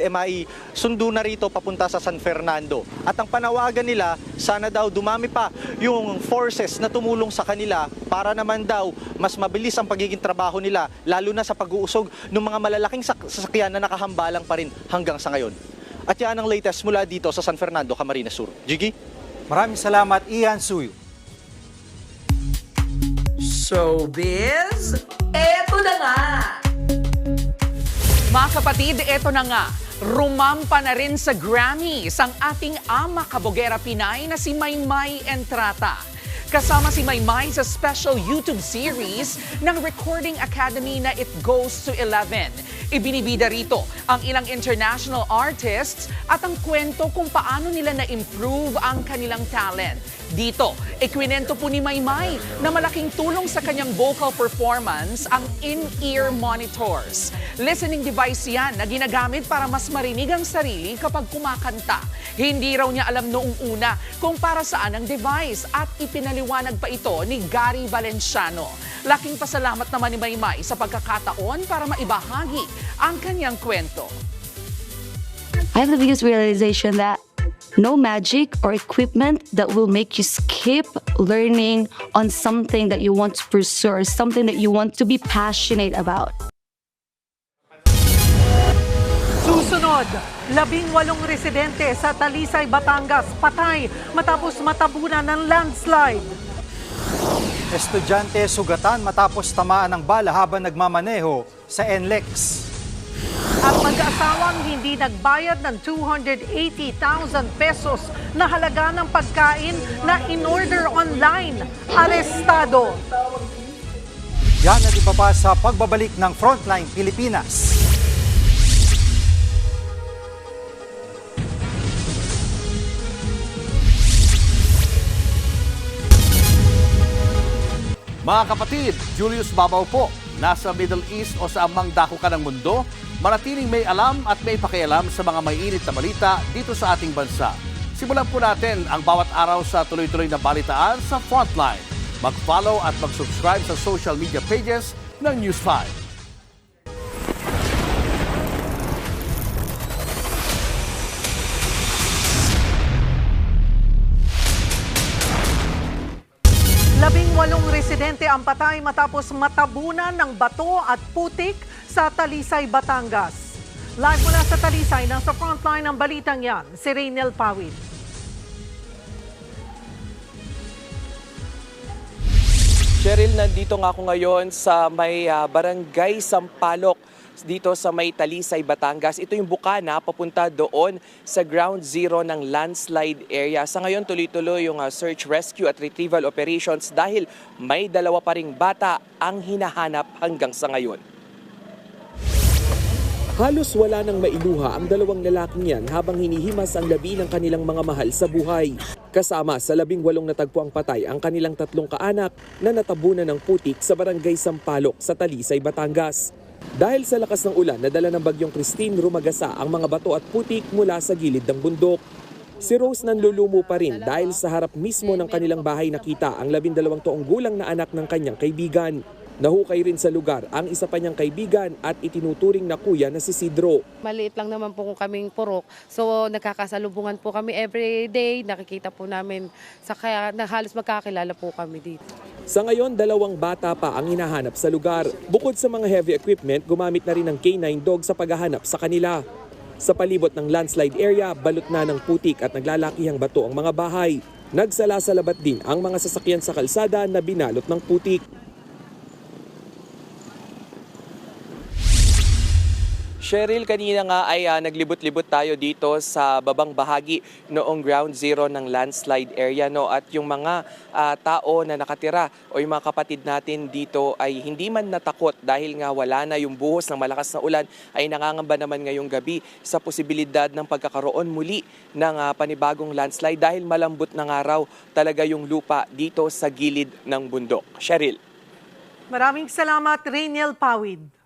sundo na rito papunta sa San Fernando. At ang panawagan nila, sana daw dumami pa yung forces na tumulong sa kanila para naman daw mas mabilis ang pagiging trabaho nila, lalo na sa pag-uusog ng mga malalaking sasakyan na nakahambalang pa rin hanggang sa ngayon. At yan ang latest mula dito sa San Fernando, Camarines Sur. Jiggy? Maraming salamat, Ian Suyo. Showbiz, eto na nga! Mga kapatid, eto na nga. Rumampa na rin sa Grammys ang ating ama kabogera Pinay na si Maymay Entrata. Kasama si Maymay sa special YouTube series ng Recording Academy na It Goes to 11. Ibinibida rito ang ilang international artists at ang kwento kung paano nila na-improve ang kanilang talent. Dito, ikwinento po ni Maymay na malaking tulong sa kanyang vocal performance ang in-ear monitors. Listening device yan na ginagamit para mas marinig ang sarili kapag kumakanta. Hindi raw niya alam noong una kung para saan ang device at ipinaliwanag pa ito ni Gary Valenciano. Laking pasalamat naman ni Maymay sa pagkakataon para maibahagi ang kanyang kwento. I have the biggest realization that no magic or equipment that will make you skip learning on something that you want to pursue or something that you want to be passionate about. Susunod, 18 residente sa Talisay, Batangas patay matapos matabunan ng landslide. Estudyante sugatan matapos tamaan ng bala habang nagmamaneho sa NLEX. At mag-asawang hindi nagbayad ng 280,000 pesos na halaga ng pagkain na in-order online. Arestado. Yan at iba pa sa pagbabalik ng Frontline Pilipinas. Mga kapatid, Julius Babaw po. Nasa Middle East o sa amang dako ka ng mundo, manatiling may alam at may pakialam sa mga may init na balita dito sa ating bansa. Simulan po natin ang bawat araw sa tuloy-tuloy na balitaan sa Frontline. Mag-follow at mag-subscribe sa social media pages ng News 5. Walong residente ang patay matapos matabunan ng bato at putik sa Talisay, Batangas. Live mula sa Talisay, nasa frontline ng balitang yan, si Raynel Pawid. Cheryl, nandito nga ako ngayon sa may Barangay Sampaloc dito sa may Talisay, Batangas. Ito yung bukana papunta doon sa ground zero ng landslide area. Sa ngayon tuloy-tuloy yung search, rescue at retrieval operations dahil may dalawa pa ring bata ang hinahanap hanggang sa ngayon. Halos wala nang mailuha ang dalawang lalaking yan habang hinihimas ang labi ng kanilang mga mahal sa buhay. Kasama sa 18 natagpo ang patay ang kanilang 3 kaanak na natabunan ng putik sa Barangay Sampaloc sa Talisay, Batangas. Dahil sa lakas ng ulan na dala ng bagyong Christine, rumagasa ang mga bato at putik mula sa gilid ng bundok. Si Rose nanlulumo pa rin dahil sa harap mismo ng kanilang bahay nakita ang 12 taong gulang na anak ng kanyang kaibigan. Nahukay rin sa lugar ang isa pa niyang kaibigan at itinuturing na kuya na si Sidro. Maliit lang naman po kung kaming purok. So nagkakasalubungan po kami every day. Nakikita po namin. Kaya halos magkakilala po kami dito. Sa ngayon, 2 bata pa ang hinahanap sa lugar. Bukod sa mga heavy equipment, gumamit na rin ng K9 dog sa paghahanap sa kanila. Sa palibot ng landslide area, balot na ng putik at naglalakihang bato ang mga bahay. Nagsalasalabat din ang mga sasakyan sa kalsada na binalot ng putik. Cheryl, kanina nga ay naglibot-libot tayo dito sa babang bahagi noong ground zero ng landslide area. No? At yung mga tao na nakatira o yung mga kapatid natin dito ay hindi man natakot dahil nga wala na yung buhos ng malakas na ulan, ay nangangamba naman ngayong gabi sa posibilidad ng pagkakaroon muli ng panibagong landslide dahil malambot ng araw talaga yung lupa dito sa gilid ng bundok. Cheryl. Maraming salamat, Rainiel Pawid.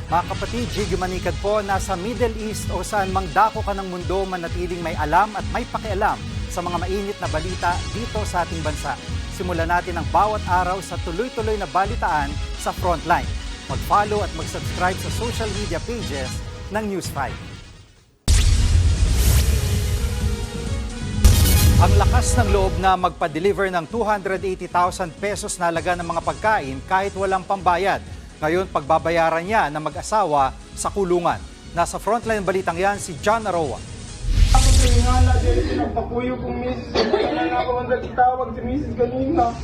Mga kapatid, Jiggy Manikad po, nasa Middle East o saan mang dako ka ng mundo, manatiling may alam at may pakialam sa mga mainit na balita dito sa ating bansa. Simulan natin ang bawat araw sa tuloy-tuloy na balitaan sa Frontline. Mag-follow at mag-subscribe sa social media pages ng News 5. Ang lakas ng loob na magpa-deliver ng 280,000 pesos na halaga ng mga pagkain kahit walang pambayad. Ngayon, pagbabayaran niya ng mag-asawa sa kulungan. Nasa Frontline balitang yan si John Aroa. Ako sa ingala, dahil pinagpakuyo kong misis. Wala na ako ang nagtawag si misis kanina.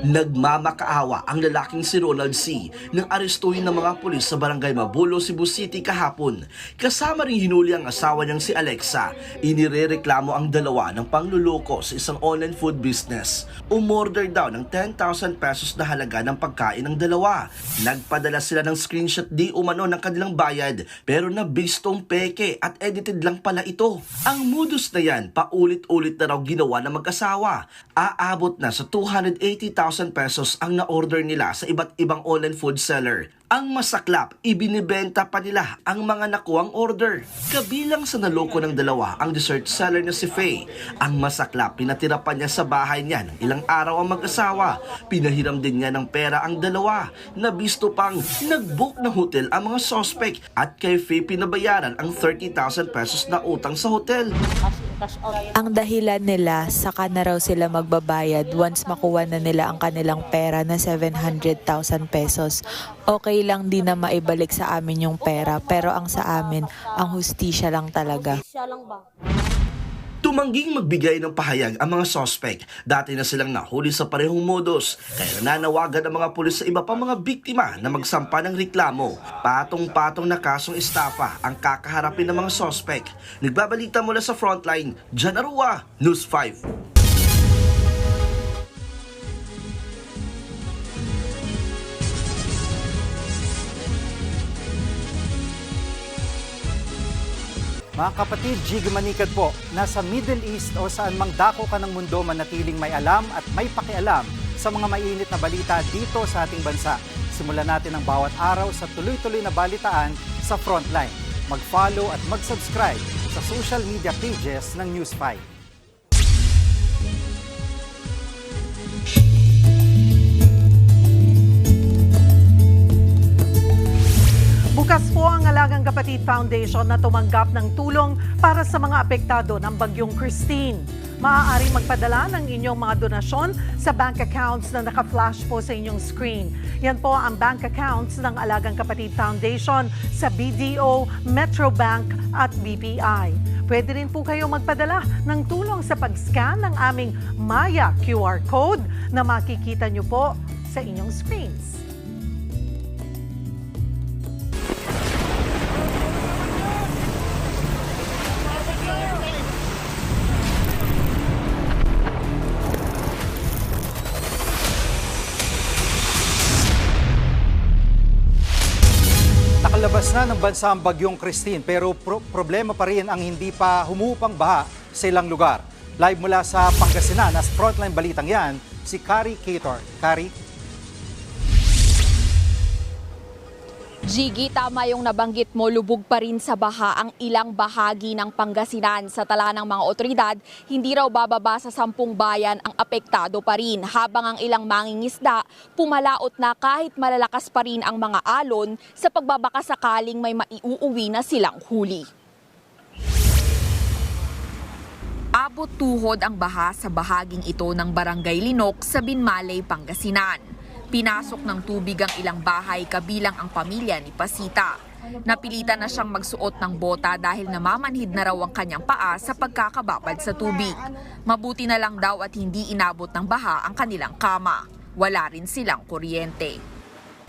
Nagmamakaawa ang lalaking si Ronald C. nang arestuhin ng mga pulis sa barangay Mabulo, Cebu City kahapon. Kasama ring hinuli ang asawa niyang si Alexa. Inirereklamo ang dalawa ng pangluloko sa isang online food business. Umorder daw ng 10,000 pesos na halaga ng pagkain ng dalawa. Nagpadala sila ng screenshot di umano ng kanilang bayad pero nabistong peke at edited lang pala ito. Ang modus na yan, paulit-ulit na raw ginawa ng mag-asawa. Aabot na sa 280,000 pesos ang na-order nila sa iba't ibang online food seller. Ang masaklap, ibinibenta pa nila ang mga nakuwang order. Kabilang sa naloko ng dalawa ang dessert seller na si Faye. Ang masaklap, pinatira pa niya sa bahay niya ng ilang araw ang mag-asawa. Pinahiram din niya ng pera ang dalawa. Nabisto pang nag-book ng hotel ang mga suspect at kay Faye pinabayaran ang 30,000 pesos na utang sa hotel. Ang dahilan nila, saka na raw sila magbabayad once makuha na nila ang kanilang pera na 700,000 pesos. Okay lang din na maibalik sa amin yung pera, pero ang sa amin, ang hustisya lang talaga. Tumangging magbigay ng pahayag ang mga suspect. Dati na silang nahuli sa parehong modus. Kaya nananawagan ang mga pulis sa iba pang mga biktima na magsampa ng reklamo. Patong-patong na kasong estafa ang kakaharapin ng mga suspect. Nagbabalita mula sa Frontline, John Aroa, News 5. Mga kapatid, Jiggy Manikad po, nasa Middle East o saan mang dako ka ng mundo, manatiling may alam at may pakialam sa mga mainit na balita dito sa ating bansa. Simulan natin ang bawat araw sa tuloy-tuloy na balitaan sa Frontline. Mag-follow at mag-subscribe sa social media pages ng News 5. Bukas po ang Alagang Kapatid Foundation na tumanggap ng tulong para sa mga apektado ng Bagyong Christine. Maaaring magpadala ng inyong mga donasyon sa bank accounts na naka-flash po sa inyong screen. Yan po ang bank accounts ng Alagang Kapatid Foundation sa BDO, Metrobank at BPI. Pwede rin po kayo magpadala ng tulong sa pag-scan ng aming Maya QR code na makikita nyo po sa inyong screens. Nakalabas Nakalabas na ng bansa ang bagyong Christine pero problema pa rin ang hindi pa humuupang baha sa ilang lugar. Live mula sa Pangasinan, as frontline balitang yan, si Kari Cator. Kari? Jiggy, tama yung nabanggit mo, lubog pa rin sa baha ang ilang bahagi ng Pangasinan. Sa tala ng mga otoridad, hindi raw bababa sa 10 bayan ang apektado pa rin, habang ang ilang mangingisda pumalaot na kahit malalakas pa rin ang mga alon sa pagbabaka sakaling may maiuuwi na silang huli. Abot tuhod ang baha sa bahaging ito ng Barangay Linok sa Binmaley, Pangasinan. Pinasok ng tubig ang ilang bahay kabilang ang pamilya ni Pasita. Napilitan na siyang magsuot ng bota dahil namamanhid na raw ang kanyang paa sa pagkakababad sa tubig. Mabuti na lang daw at hindi inabot ng baha ang kanilang kama. Wala rin silang kuryente.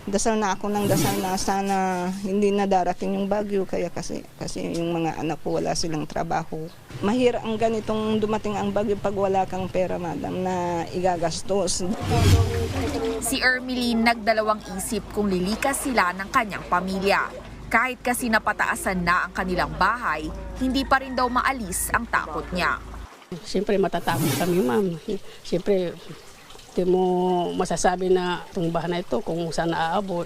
Dasal na ako ng dasal na sana hindi na darating yung bagyo kaya kasi yung mga anak ko wala silang trabaho. Mahirap ang ganitong dumating ang bagyo pag wala kang pera, madam, na igagastos. Si Ermeline nagdalawang isip kung lilikas sila ng kanyang pamilya. Kahit kasi napataasan na ang kanilang bahay, hindi pa rin daw maalis ang takot niya. Siyempre matatakot kami, ma'am. Siyempre hindi mo masasabi na itong baha na ito kung saan naaabot.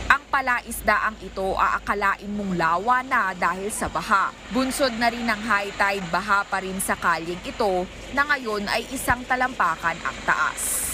Ang palaisdaang ito aakalain mong lawa na dahil sa baha. Bunsod na rin ng high tide, baha pa rin sa kalyeng ito na ngayon ay isang talampakan ang taas.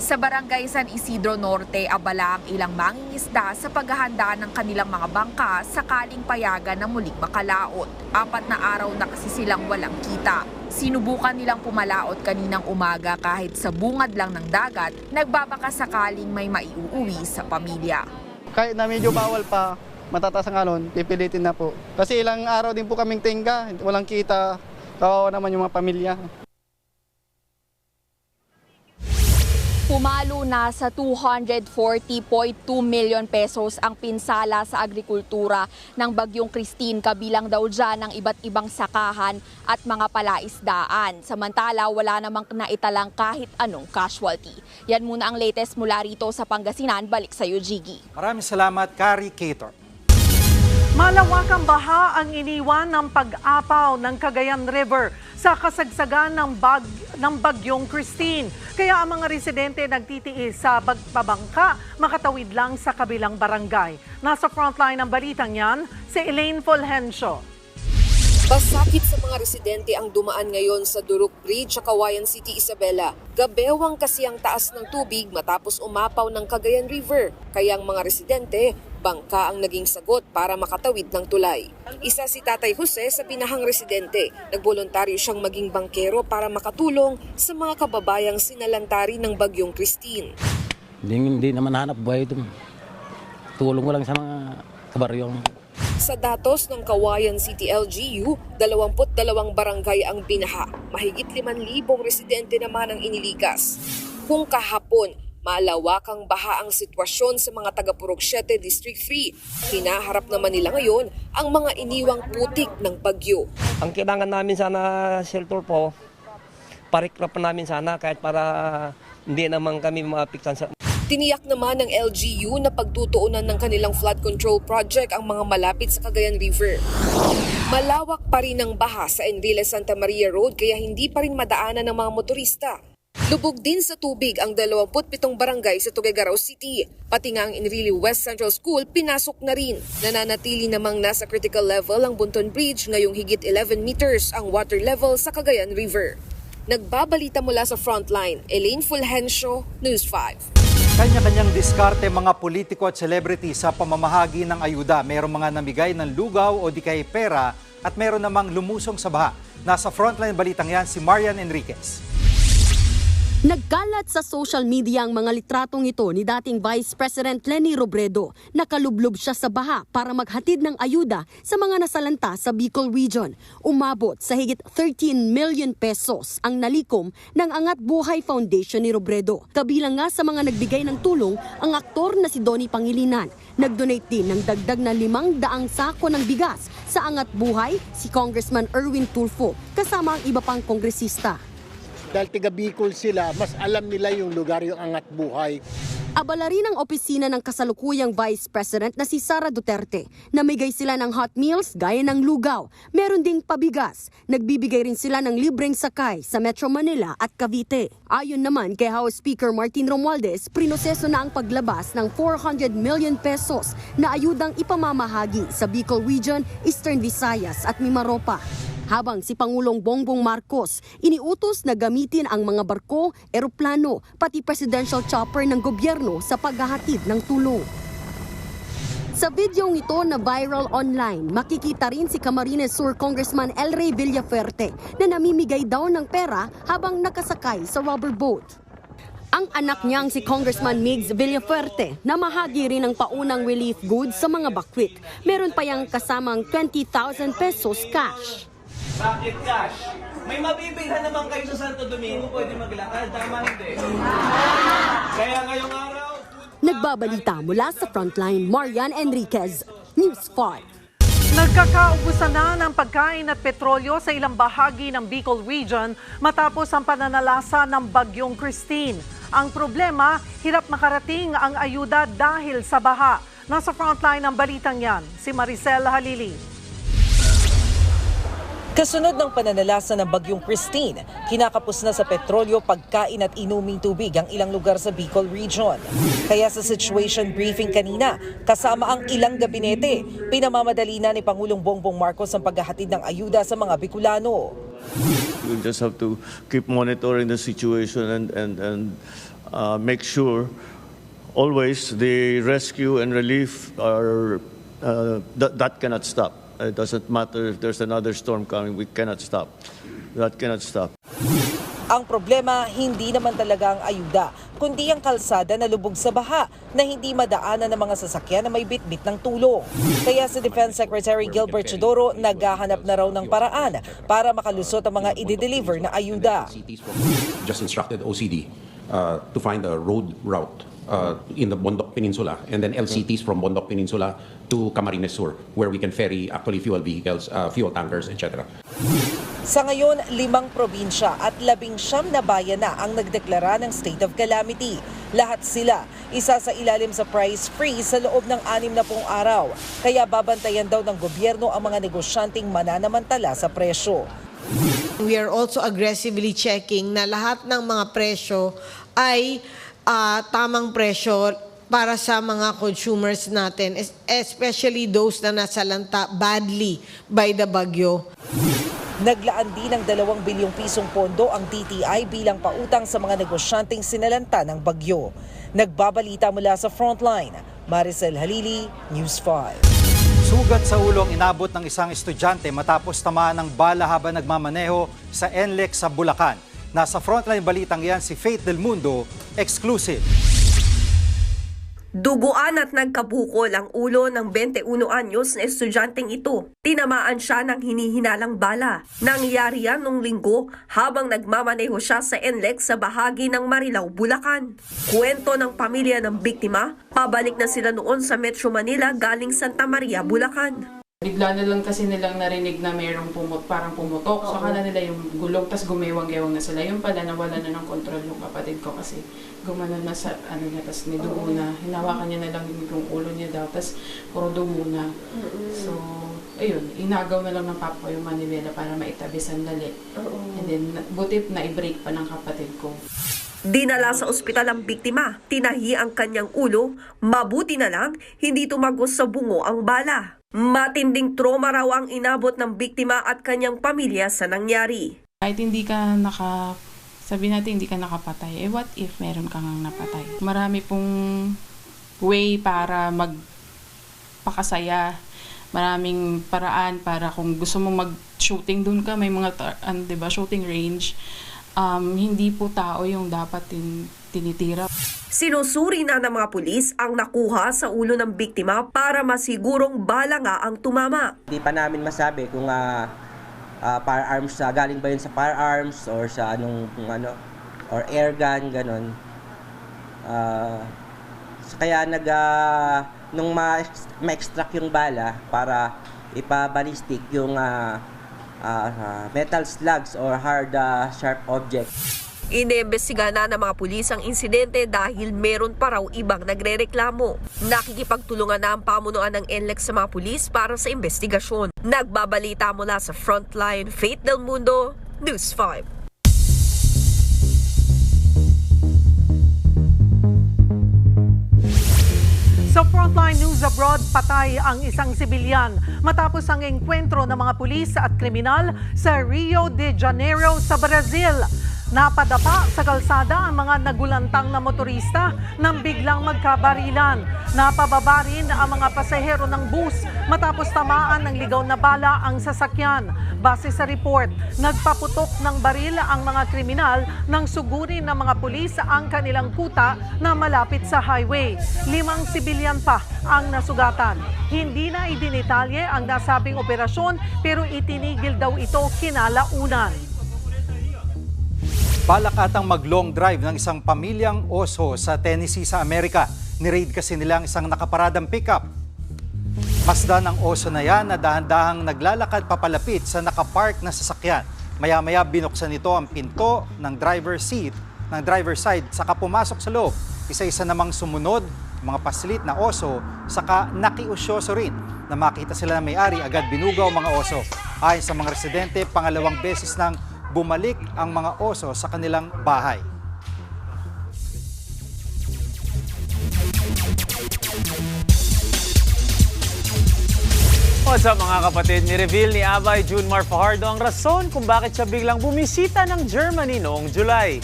Sa Barangay San Isidro Norte, abala ang ilang mangingisda sa paghahanda ng kanilang mga bangka sakaling payagan na muling makalaot. 4 na araw na kasi silang walang kita. Sinubukan nilang pumalaot kaninang umaga kahit sa bungad lang ng dagat, nagbabaka sakaling may maiuuwi sa pamilya. Kahit na medyo bawal pa, matataas ang alon, pipilitin na po. Kasi ilang araw din po kaming tingga, walang kita, kawawa naman yung mga pamilya. Pumalo na sa 240.2 million pesos ang pinsala sa agrikultura ng Bagyong Christine, kabilang daw dyan ng iba't ibang sakahan at mga palaisdaan. Samantala, wala namang naitalang kahit anong casualty. Yan muna ang latest mula rito sa Pangasinan. Balik sa iyo, Jiggy. Maraming salamat, Kari Cator. Malawakang baha ang iniwan ng pag-apaw ng Cagayan River sa kasagsagan ng Bagyong Christine. Kaya ang mga residente nagtitiis sa pabangka makatawid lang sa kabilang barangay. Nasa frontline ng balitang yan, si Elaine Fulgencio. Pasakit sa mga residente ang dumaan ngayon sa Duruk Bridge sa Kawayan City, Isabela. Gabewang kasi ang taas ng tubig matapos umapaw ng Cagayan River. Kaya ang mga residente, bangka ang naging sagot para makatawid ng tulay. Isa si Tatay Jose sa binahang residente. Nagboluntaryo siyang maging bangkero para makatulong sa mga kababayang sinalantari ng Bagyong Christine. Hindi naman hanap buhay ito. Tulong ko lang sa mga kabaryong. Sa datos ng Kawayan City LGU, 22 barangay ang binaha. Mahigit 5,000 residente naman ang inilikas. Kung kahapon, malawakang baha ang sitwasyon sa mga taga-Purok 7 District 3. Hinaharap naman nila ngayon ang mga iniwang putik ng bagyo. Ang kailangan namin sana shelter po, parikrap namin sana kahit para hindi naman kami maapektuhan sa... Tiniyak naman ng LGU na pagtutuunan ng kanilang flood control project ang mga malapit sa Cagayan River. Malawak pa rin ang baha sa Enrile Santa Maria Road kaya hindi pa rin madaanan ng mga motorista. Lubog din sa tubig ang 27 barangay sa Tuguegarao City. Pati nga ang Enrile West Central School pinasok na rin. Nananatili namang nasa critical level ang Bunton Bridge ngayong higit 11 meters ang water level sa Cagayan River. Nagbabalita mula sa Frontline, Elaine Fulgencio, News 5. Kanya-kanyang diskarte mga politiko at celebrity sa pamamahagi ng ayuda. Merong mga namigay ng lugaw o di kay pera at meron namang lumusong sa baha. Nasa frontline balitang yan si Marian Enriquez. Nagkalat sa social media ang mga litratong ito ni dating Vice President Leni Robredo. Nakalublob siya sa baha para maghatid ng ayuda sa mga nasalanta sa Bicol Region. Umabot sa higit 13 million pesos ang nalikom ng Angat Buhay Foundation ni Robredo. Kabilang nga sa mga nagbigay ng tulong ang aktor na si Donnie Pangilinan. Nag-donate din ng dagdag na 500 sako ng bigas sa Angat Buhay si Congressman Erwin Tulfo kasama ang iba pang kongresista. Dahil tiga Bicol sila, mas alam nila yung lugar, yung Angat Buhay. Abala rin ang opisina ng kasalukuyang Vice President na si Sara Duterte. Namigay sila ng hot meals gaya ng lugaw. Meron ding pabigas. Nagbibigay rin sila ng libreng sakay sa Metro Manila at Cavite. Ayon naman kay House Speaker Martin Romualdez, prinoseso na ang paglabas ng 400 million pesos na ayudang ipamamahagi sa Bicol Region, Eastern Visayas at Mimaropa. Habang si Pangulong Bongbong Marcos iniutos na gamitin ang mga barko, eroplano, pati presidential chopper ng gobyerno sa paghahatid ng tulong. Sa videong ito na viral online, makikita rin si Camarines Sur Congressman El Rey Villafuerte na namimigay daw ng pera habang nakasakay sa rubber boat. Ang anak niyang si Congressman Migs Villafuerte na mahagi rin ng paunang relief goods sa mga bakwit. Meron pa yang kasamang 20,000 pesos cash. Bakit cash? May mabibilhan naman kayo sa Santo Domingo, pwede maglakad, tama hindi. Kaya ngayong araw... Nagbabalita mula sa Frontline, Marian Enriquez, News 5. Nagkakaubusan na ng pagkain at petrolyo sa ilang bahagi ng Bicol Region matapos ang pananalasa ng Bagyong Christine. Ang problema, hirap makarating ang ayuda dahil sa baha. Nasa frontline ng balitang yan, si Maricel Halili. Kasunod ng pananalasa ng Bagyong Christine, kinakapos na sa petrolyo, pagkain at inuming tubig ang ilang lugar sa Bicol Region. Kaya sa situation briefing kanina, kasama ang ilang gabinete, pinamamadali na ni Pangulong Bongbong Marcos ang paghahatid ng ayuda sa mga Bicolano. We just have to keep monitoring the situation and make sure always the rescue and relief are that cannot stop. It doesn't matter if there's another storm coming, we cannot stop. That cannot stop. Ang problema, hindi naman talaga ang ayuda, kundi ang kalsada na lubog sa baha na hindi madaanan ng mga sasakyan na may bitbit ng tulong. Kaya si Defense Secretary Gilbert Chodoro naghahanap na raw ng paraan para makalusot ang mga i-deliver na ayuda. Just instructed OCD to find a road route in the Bondoc Peninsula and then LCTs from Bondoc Peninsula to Camarines Sur where we can ferry actually fuel vehicles, fuel tankers, etc. Sa ngayon, 5 probinsya at 19 na bayan na ang nagdeklara ng state of calamity. Lahat sila isa sa ilalim sa price freeze sa loob ng 60 araw. Kaya babantayan daw ng gobyerno ang mga negosyanteng mananamantala sa presyo. We are also aggressively checking na lahat ng mga presyo ay tamang presyo para sa mga consumers natin, especially those na nasalanta badly by the bagyo. Naglaan din ng 2 bilyong pisong pondo ang DTI bilang pautang sa mga negosyanteng sinalanta ng bagyo. Nagbabalita mula sa Frontline, Maricel Halili, News 5. Sugat sa ulo ang inabot ng isang estudyante matapos tamaan ng bala habang nagmamaneho sa NLEX sa Bulacan. Nasa Frontline balitang yan si Faith Del Mundo, exclusive. Duguan at nagkabukol ang ulo ng 21 anyos na estudyanteng ito. Tinamaan siya ng hinihinalang bala. Nangyari yan nung linggo habang nagmamaneho siya sa NLEX sa bahagi ng Marilao, Bulacan. Kwento ng pamilya ng biktima, pabalik na sila noon sa Metro Manila galing Santa Maria, Bulacan. Bigla na lang kasi nilang narinig na mayroong parang pumutok. So akala nila yung gulong, tas gumewang-gewang na sila. Yung pala, nawala na ng kontrol yung kapatid ko kasi gumana na sa niya, tas may dugo na. Hinawakan niya na lang yung ulo niya daw, tas puro dugo na. So, ayun, inagaw na lang ng papa ko yung manibela para maitabi sandali. And then, buti na i-break pa ng kapatid ko. Dinala sa ospital ang biktima, tinahi ang kanyang ulo, mabuti na lang, hindi tumagos sa bungo ang bala. Matinding trauma raw ang inabot ng biktima at kanyang pamilya sa nangyari. Kahit hindi ka sabi natin hindi ka nakapatay, what if meron kang napatay? Marami pong way para magpakasaya. Maraming paraan para kung gusto mong mag-shooting doon ka, may mga diba, shooting range. Hindi po tao yung dapat tinitira. Sinusuri na ng mga pulis ang nakuha sa ulo ng biktima para masigurong bala nga ang tumama. Hindi pa namin masabi kung firearms, galing ba yun sa firearms or sa or air gun, ganon. Kaya nung ma-extract yung bala para ipa-ballistic yung metal slugs or hard sharp objects. Iniimbestiga na ng mga pulis ang insidente dahil meron pa raw ibang nagrereklamo. Nakikipagtulungan na ang pamunuan ng NLEX sa mga pulis para sa investigasyon. Nagbabalita mula sa Frontline, Faith Del Mundo, News 5. Sa Frontline News Abroad, patay ang isang sibilyan matapos ang engkwentro ng mga pulis at kriminal sa Rio de Janeiro sa Brazil. Napadapa sa kalsada ang mga nagulantang na motorista nang biglang magkabarilan. Napababa rin ang mga pasahero ng bus matapos tamaan ng ligaw na bala ang sasakyan. Base sa report, nagpaputok ng baril ang mga kriminal nang sugurin ng mga pulis ang kanilang kuta na malapit sa highway. 5 sibilyan pa ang nasugatan. Hindi na idinitalye ang nasabing operasyon pero itinigil daw ito kinalaunan. Balak atang mag-long drive ng isang pamilyang oso sa Tennessee sa Amerika. Ni-raid kasi nila ang isang nakaparadang pickup. Masdan ang oso na yan na dahan-dahang naglalakad papalapit sa nakapark na sasakyan. Maya-maya binuksan nito ang pinto ng driver's side, saka pumasok sa loob. Isa-isa namang sumunod, mga pasilit na oso, saka nakiusyoso rin. Na makita sila ng may-ari, agad binugaw mga oso. Ayon sa mga residente, pangalawang beses nang bumalik ang mga oso sa kanilang bahay. What's up mga kapatid? Ni-reveal ni Abay Junmar Fajardo ang rason kung bakit siya biglang bumisita ng Germany noong July.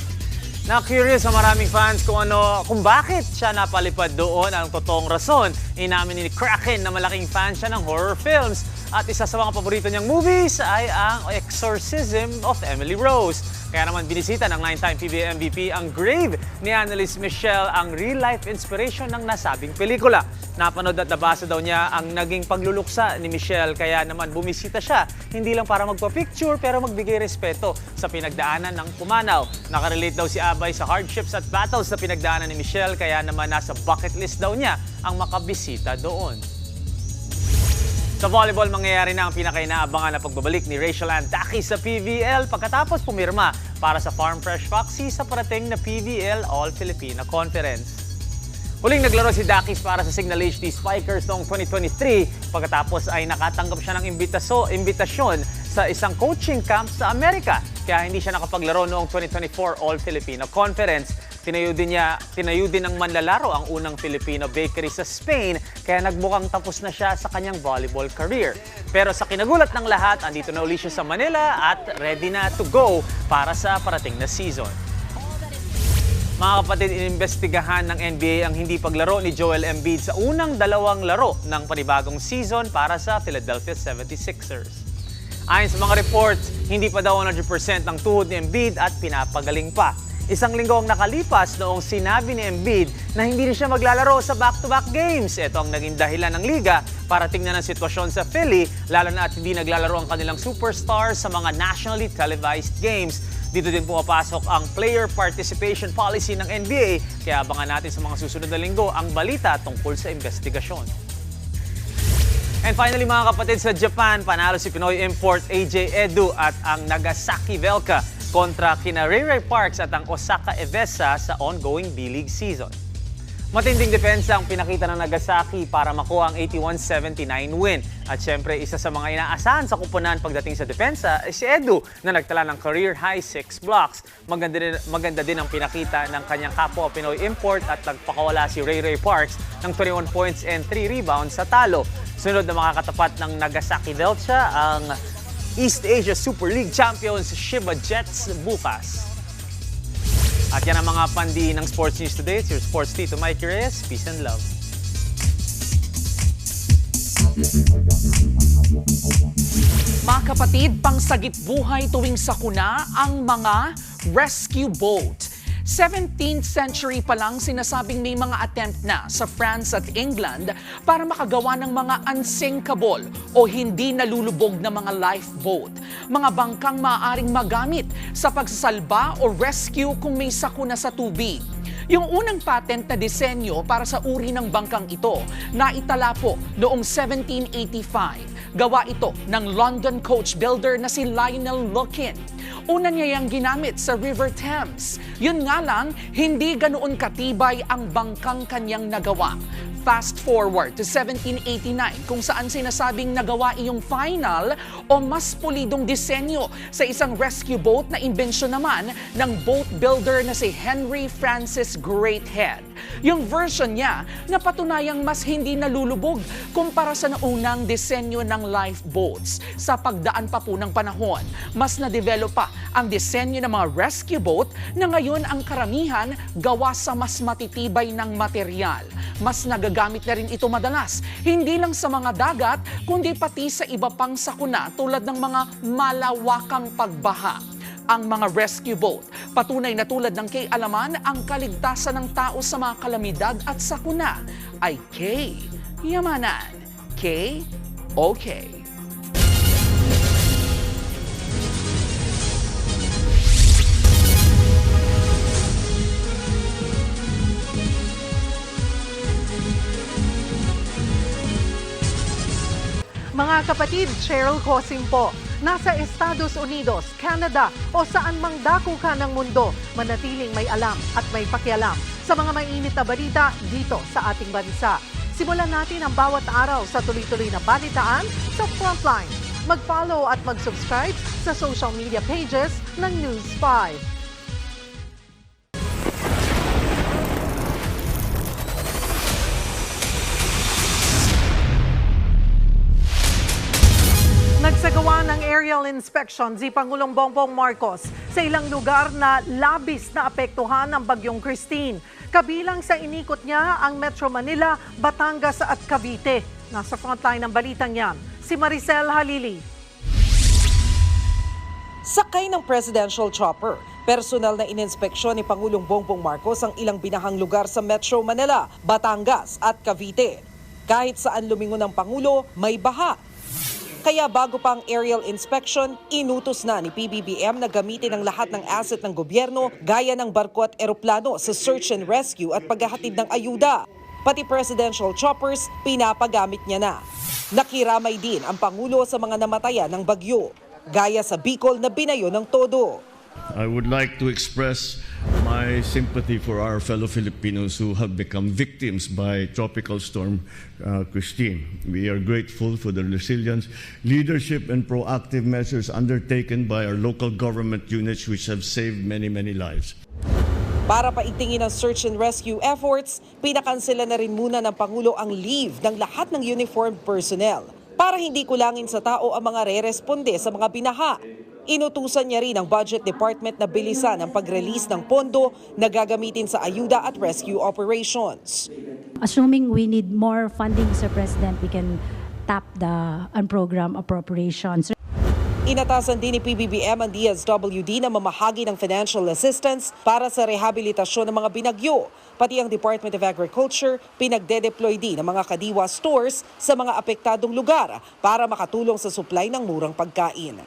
Na-curious sa maraming fans kung bakit siya napalipad doon. Ang totoong rason, inamin ni Kraken na malaking fan siya ng horror films. At isa sa mga paborito niyang movies ay ang Exorcism of Emily Rose. Kaya naman binisita ng 9-time PBA MVP ang grave ni Annalise Michelle, ang real-life inspiration ng nasabing pelikula. Napanood at nabasa daw niya ang naging pagluluksa ni Michelle, kaya naman bumisita siya, hindi lang para magpa-picture pero magbigay respeto sa pinagdaanan ng pumanaw. Nakarelate daw si Abay sa hardships at battles na pinagdaanan ni Michelle, kaya naman nasa bucket list daw niya ang makabisita doon. Sa volleyball, mangyayari na ang pinakainaabangan na pagbabalik ni Rachel Ann Daki sa PVL pagkatapos pumirma para sa Farm Fresh Foxy sa parating na PVL All-Filipino Conference. Huling naglaro si Dakis para sa Signal HD Spikers noong 2023 pagkatapos ay nakatanggap siya ng imbitasyon sa isang coaching camp sa Amerika. Kaya hindi siya nakapaglaro noong 2024 All-Filipino Conference. Tinayo din ng manlalaro ang unang Filipino bakery sa Spain, kaya nagmukhang tapos na siya sa kanyang volleyball career. Pero sa kinagulat ng lahat, andito na uli siya sa Manila at ready na to go para sa parating na season. Mga kapatid, inimbestigahan ng NBA ang hindi paglaro ni Joel Embiid sa unang 2 laro ng panibagong season para sa Philadelphia 76ers. Ayon sa mga reports, hindi pa daw 100% ang tuhod ni Embiid at pinapagaling pa. Isang linggo ang nakalipas noong sinabi ni Embiid na hindi na siya maglalaro sa back-to-back games. Ito ang naging dahilan ng liga para tingnan ang sitwasyon sa Philly, lalo na at hindi naglalaro ang kanilang superstars sa mga nationally televised games. Dito din pumapasok ang player participation policy ng NBA, kaya abangan natin sa mga susunod na linggo ang balita tungkol sa investigasyon. And finally mga kapatid, sa Japan, panalo si Pinoy import AJ Edu at ang Nagasaki Velka kontra kina Ray Parks at ang Osaka Evesa sa ongoing B-League season. Matinding depensa ang pinakita ng Nagasaki para makuha ang 81-79 win. At syempre, isa sa mga inaasahan sa kupunan pagdating sa depensa ay si Edu na nagtala ng career-high 6 blocks. Maganda din ang pinakita ng kanyang kapwa Pinoy import at nagpakawala si Ray Parks ng 21 points and 3 rebounds sa talo. Sunod na makakatapat ng Nagasaki Delta ang East Asia Super League champions Shiba Jets bukas. At yan ang mga pandi ng Sports News Today. It's your Sports Tito Mike Reyes. Peace and love. Mga kapatid, pangsagip buhay tuwing sakuna ang mga rescue boat. 17th century pa lang sinasabing may mga attempt na sa France at England para makagawa ng mga unsinkable o hindi nalulubog na mga lifeboat. Mga bangkang maaaring magamit sa pagsasalba o rescue kung may sakuna sa tubig. Yung unang patent na disenyo para sa uri ng bangkang ito naitala po noong 1785. Gawa ito ng London coach builder na si Lionel Lukin. Una niya yung ginamit sa River Thames. Yun nga lang, hindi ganoon katibay ang bangkang kanyang nagawa. Fast forward to 1789 kung saan sinasabing nagawa iyong final o mas pulidong disenyo sa isang rescue boat na imbensyon naman ng boat builder na si Henry Francis Greathead. Yung version niya na patunayang mas hindi nalulubog kumpara sa naunang disenyo ng lifeboats. Sa pagdaan pa po ng panahon, mas na-develop pa ang disenyo ng mga rescue boat na ngayon ang karamihan gawa sa mas matitibay ng material. Mas nagagamit na rin ito madalas, hindi lang sa mga dagat, kundi pati sa iba pang sakuna tulad ng mga malawakang pagbaha. Ang mga rescue boat, patunay na tulad ng kay Alaman, ang kaligtasan ng tao sa mga kalamidad at sakuna ay K-Yamanan. K-OK. Mga kapatid, Cheryl Cosim po. Nasa Estados Unidos, Canada o saan mang dako ka ng mundo, manatiling may alam at may pakialam sa mga mainit na balita dito sa ating bansa. Simulan natin ang bawat araw sa tuloy-tuloy na balitaan sa Frontline. Mag-follow at mag-subscribe sa social media pages ng News 5. Nagsagawa ng aerial inspection si Pangulong Bongbong Marcos sa ilang lugar na labis na apektuhan ng Bagyong Christine. Kabilang sa inikot niya ang Metro Manila, Batangas at Cavite. Nasa frontline ng balitang yan, si Maricel Halili. Sakay ng presidential chopper, personal na ininspeksyon ni Pangulong Bongbong Marcos ang ilang binahang lugar sa Metro Manila, Batangas at Cavite. Kahit saan lumingon ng Pangulo, may baha. Kaya bago pa ang aerial inspection, inutos na ni PBBM na gamitin ang lahat ng asset ng gobyerno gaya ng barko at eroplano sa search and rescue at paghahatid ng ayuda. Pati presidential choppers, pinapagamit niya na. Nakiramay din ang Pangulo sa mga namatayan ng bagyo, gaya sa Bicol na binayo ng todo. I would like to express my sympathy for our fellow Filipinos who have become victims by Tropical Storm Christine. We are grateful for the resilience, leadership, and proactive measures undertaken by our local government units which have saved many, many lives. Para paigtingin ang search and rescue efforts, pinakansela na rin muna ng Pangulo ang leave ng lahat ng uniformed personnel para hindi kulangin sa tao ang mga re-responde sa mga binaha. Inutusan niya rin ang Budget Department na bilisan ang pag-release ng pondo na gagamitin sa ayuda at rescue operations. Assuming we need more funding, Sir President, we can tap the unprogrammed appropriations. Inatasan din ni PBBM ang DSWD na mamahagi ng financial assistance para sa rehabilitasyon ng mga binagyo. Pati ang Department of Agriculture, pinagde-deploy din ang mga kadiwa stores sa mga apektadong lugar para makatulong sa supply ng murang pagkain.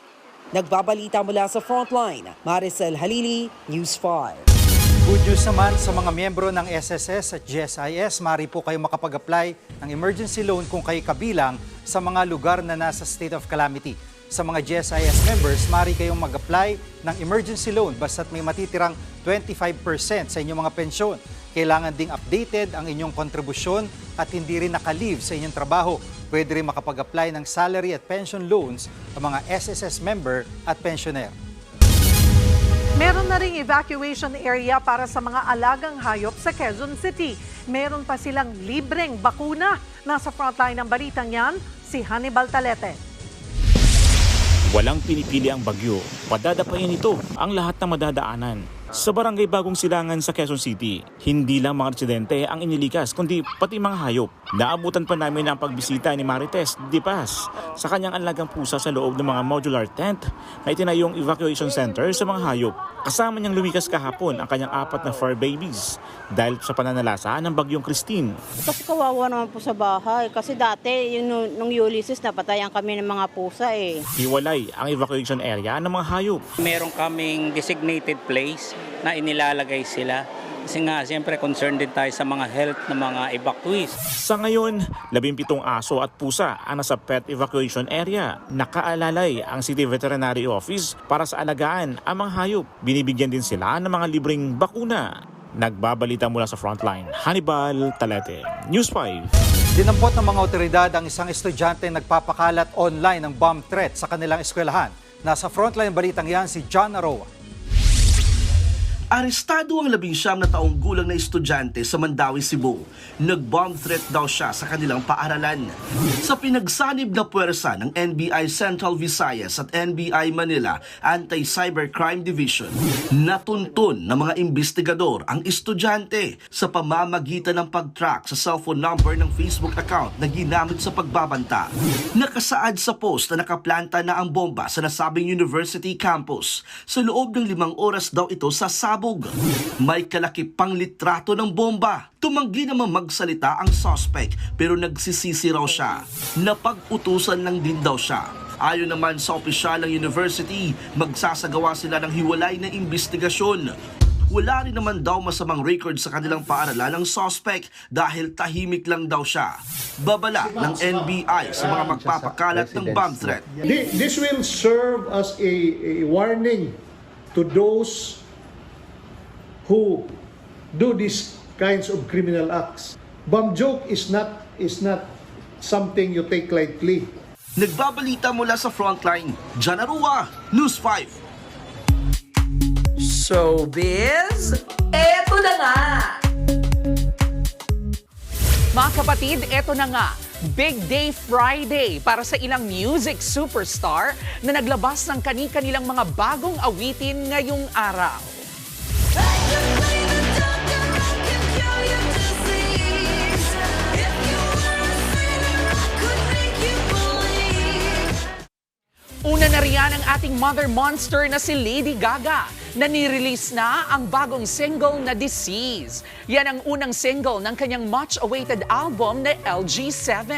Nagbabalita mula sa Frontline, Maricel Halili, News 5. Good news naman sa mga miyembro ng SSS at GSIS, maaari po kayo makapag-apply ng emergency loan kung kayo kabilang sa mga lugar na nasa state of calamity. Sa mga GSIS members, maaari kayong mag-apply ng emergency loan basta't may matitirang 25% sa inyong mga pensyon. Kailangan ding updated ang inyong kontribusyon at hindi rin naka-leave sa inyong trabaho. Pwede rin makapag-apply ng salary at pension loans ang mga SSS member at pensioner. Meron na ring evacuation area para sa mga alagang hayop sa Quezon City. Meron pa silang libreng bakuna. Nasa frontline ng balitang yan, si Hannibal Talete. Walang pinipili ang bagyo. Padadapayan ito ang lahat ng madadaanan. Sa barangay Bagong Silangan sa Quezon City, hindi lang mga residente ang inilikas kundi pati mga hayop. Naabutan pa namin ang pagbisita ni Marites Dipas sa kanyang alagang pusa sa loob ng mga modular tent na itinayong evacuation center sa mga hayop. Kasama niyang lumikas kahapon ang kanyang 4 na fur babies dahil sa pananalasa ng Bagyong Christine. Kasi kawawa naman po sa bahay. Kasi dati, nung Ulysses, napatayan kami ng mga pusa eh. Hiwalay ang evacuation area ng mga hayop. Meron kaming designated place na inilalagay sila Kasi nga, siyempre concerned din tayo sa mga health ng mga evacuees. Sa ngayon, 17 aso at pusa ang nasa pet evacuation area. Nakaalalay ang City Veterinary Office para sa alagaan ang mga hayop. Binibigyan din sila ng mga libreng bakuna. Nagbabalita mula sa Frontline, Hannibal Talete, News 5. Dinampot ng mga otoridad ang isang estudyante nagpapakalat online ng bomb threat sa kanilang eskwelahan. Nasa Frontline balitang yan si John Aroa. Arestado ang 19 na taong gulang na estudyante sa Mandawi, Cebu. Nag-bomb threat daw siya sa kanilang paaralan. Sa pinagsanib na puwersa ng NBI Central Visayas at NBI Manila Anti-Cybercrime Division, natuntun ng mga investigador ang estudyante sa pamamagitan ng pag-track sa cellphone number ng Facebook account na ginamit sa pagbabanta. Nakasaad sa post na nakaplanta na ang bomba sa nasabing university campus. Sa loob ng 5 oras daw ito sasabog. May kalakip pang litrato ng bomba. Tumanggi naman magsalita ang suspect pero nagsisisi raw siya. Napag-utusan lang din daw siya. Ayon naman sa opisyal ng university, magsasagawa sila ng hiwalay na investigasyon. Wala rin naman daw masamang record sa kanilang paaralan ng suspect dahil tahimik lang daw siya. Babala ng NBI sa mga magpapakalat ng bomb threat. This will serve as a warning to those who do these kinds of criminal acts. Bomb joke is not something you take lightly. Nagbabalita mula sa Frontline, John Arua, News 5. Showbiz, eto na nga! Mga kapatid, eto na nga. Big Day Friday para sa ilang music superstar na naglabas ng kani-kanilang mga bagong awitin ngayong araw. Una na riyan ang ating mother monster na si Lady Gaga na nirelease na ang bagong single na Disease. Yan ang unang single ng kanyang much-awaited album na LG7.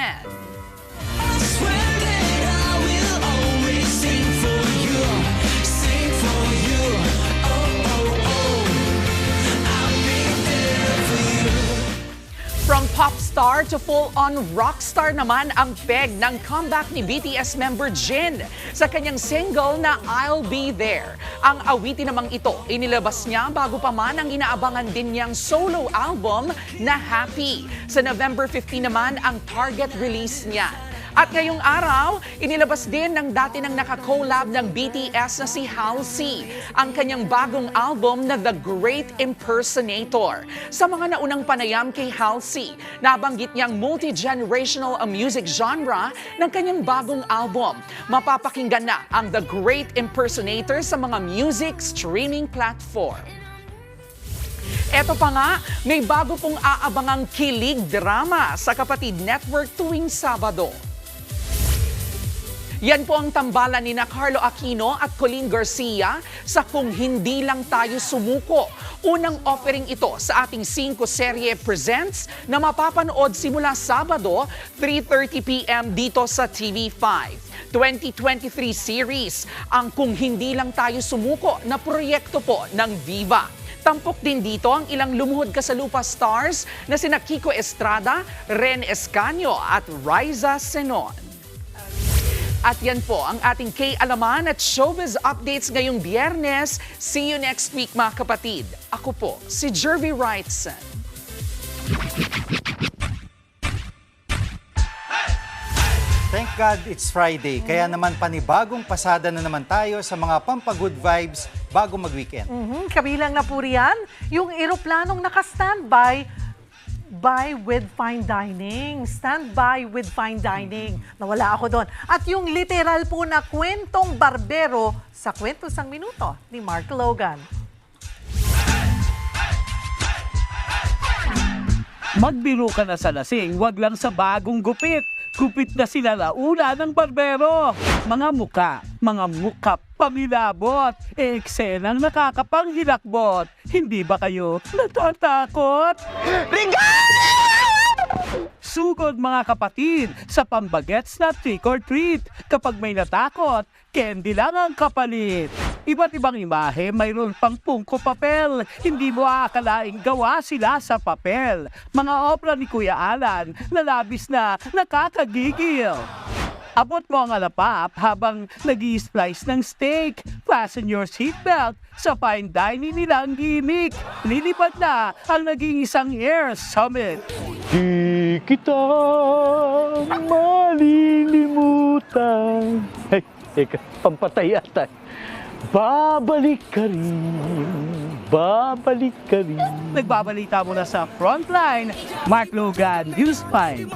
From pop star to full-on rock star naman ang peg ng comeback ni BTS member Jin sa kanyang single na I'll Be There. Ang awitin namang ito, inilabas niya bago pa man ang inaabangan din niyang solo album na Happy. Sa November 15 naman ang target release niya. At ngayong araw, inilabas din ng dati nang naka-collab ng BTS na si Halsey ang kanyang bagong album na The Great Impersonator. Sa mga naunang panayam kay Halsey, nabanggit niyang multi-generational ang music genre ng kanyang bagong album. Mapapakinggan na ang The Great Impersonator sa mga music streaming platform. Eto pa nga, may bago pong aabangang kilig drama sa Kapatid Network tuwing Sabado. Yan po ang tambalan ni Carlo Aquino at Colleen Garcia sa Kung Hindi Lang Tayo Sumuko. Unang offering ito sa ating 5 serye presents na mapapanood simula Sabado, 3:30 p.m. dito sa TV5. 2023 series, ang Kung Hindi Lang Tayo Sumuko na proyekto po ng Viva. Tampok din dito ang ilang lumuhod ka sa lupa stars na sina Kiko Estrada, Ren Escanio at Riza Senon. At yan po ang ating K-Alaman at Showbiz Updates ngayong Biyernes. See you next week mga kapatid. Ako po si Jervy Wrightson. Thank God it's Friday. Kaya naman panibagong pasada na naman tayo sa mga pampagood vibes bago mag-weekend. Kabilang na po riyan, yung eroplanong naka-standby with fine dining. Standby with fine dining. Nawala ako doon. At yung literal po na kwentong barbero sa Kwento Sang Minuto ni Mark Logan. Magbiro ka na sa lasing, wag lang sa bagong gupit. Gupit na sinalauna ng barbero. Mga muka pamilabot. Eksenang nakakapanghilakbot. Hindi ba kayo natatakot? Sugod mga kapatid, sa pambagets na trick or treat. Kapag may natakot, candy lang ang kapalit. Iba't ibang imahe, mayroon pang pungko papel. Hindi mo aakalaing gawa sila sa papel. Mga opera ni Kuya Alan na labis na nakakagigil. Abot mo ang alapap habang nag-i-slice ng steak. Fasten your seatbelt sa fine dining nilang gimmick. Lilipad na ang naging isang air summit. Di kita malilimutan. Ay, teka, pampatay yata. Babalik ka rin. Nagbabalita muna sa Frontline, Mark Logan, News 5.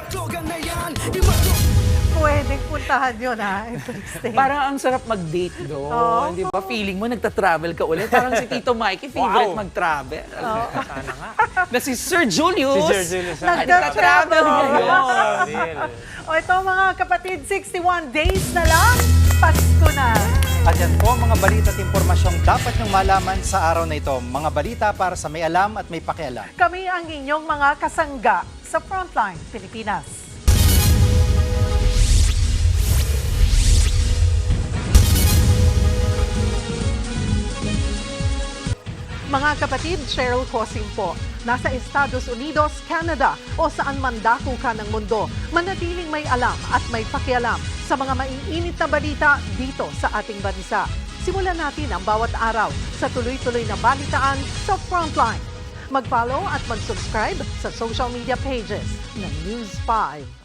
Pwedeng puntahan yun, ha? Interesting. Parang ang sarap mag-date doon, di ba? Feeling mo nagta-travel ka ulit. Parang si Tito Mikey, favorite mag-travel. Sana nga. Na si Sir Julius. Si Sir Julius. Nagta-travel ngayon. O ito mga kapatid, 61 days na lang, Pasko na. At yan po ang mga balita at impormasyong dapat niyong malaman sa araw na ito. Mga balita para sa may alam at may pakialam. Kami ang inyong mga kasangga sa Frontline Pilipinas. Mga kapatid, Cheryl Cosim po. Nasa Estados Unidos, Canada o saan man dako ka ng mundo, manatiling may alam at may pakialam sa mga maiinit na balita dito sa ating bansa. Simulan natin ang bawat araw sa tuloy-tuloy na balitaan sa Frontline. Mag-follow at mag-subscribe sa social media pages ng News 5.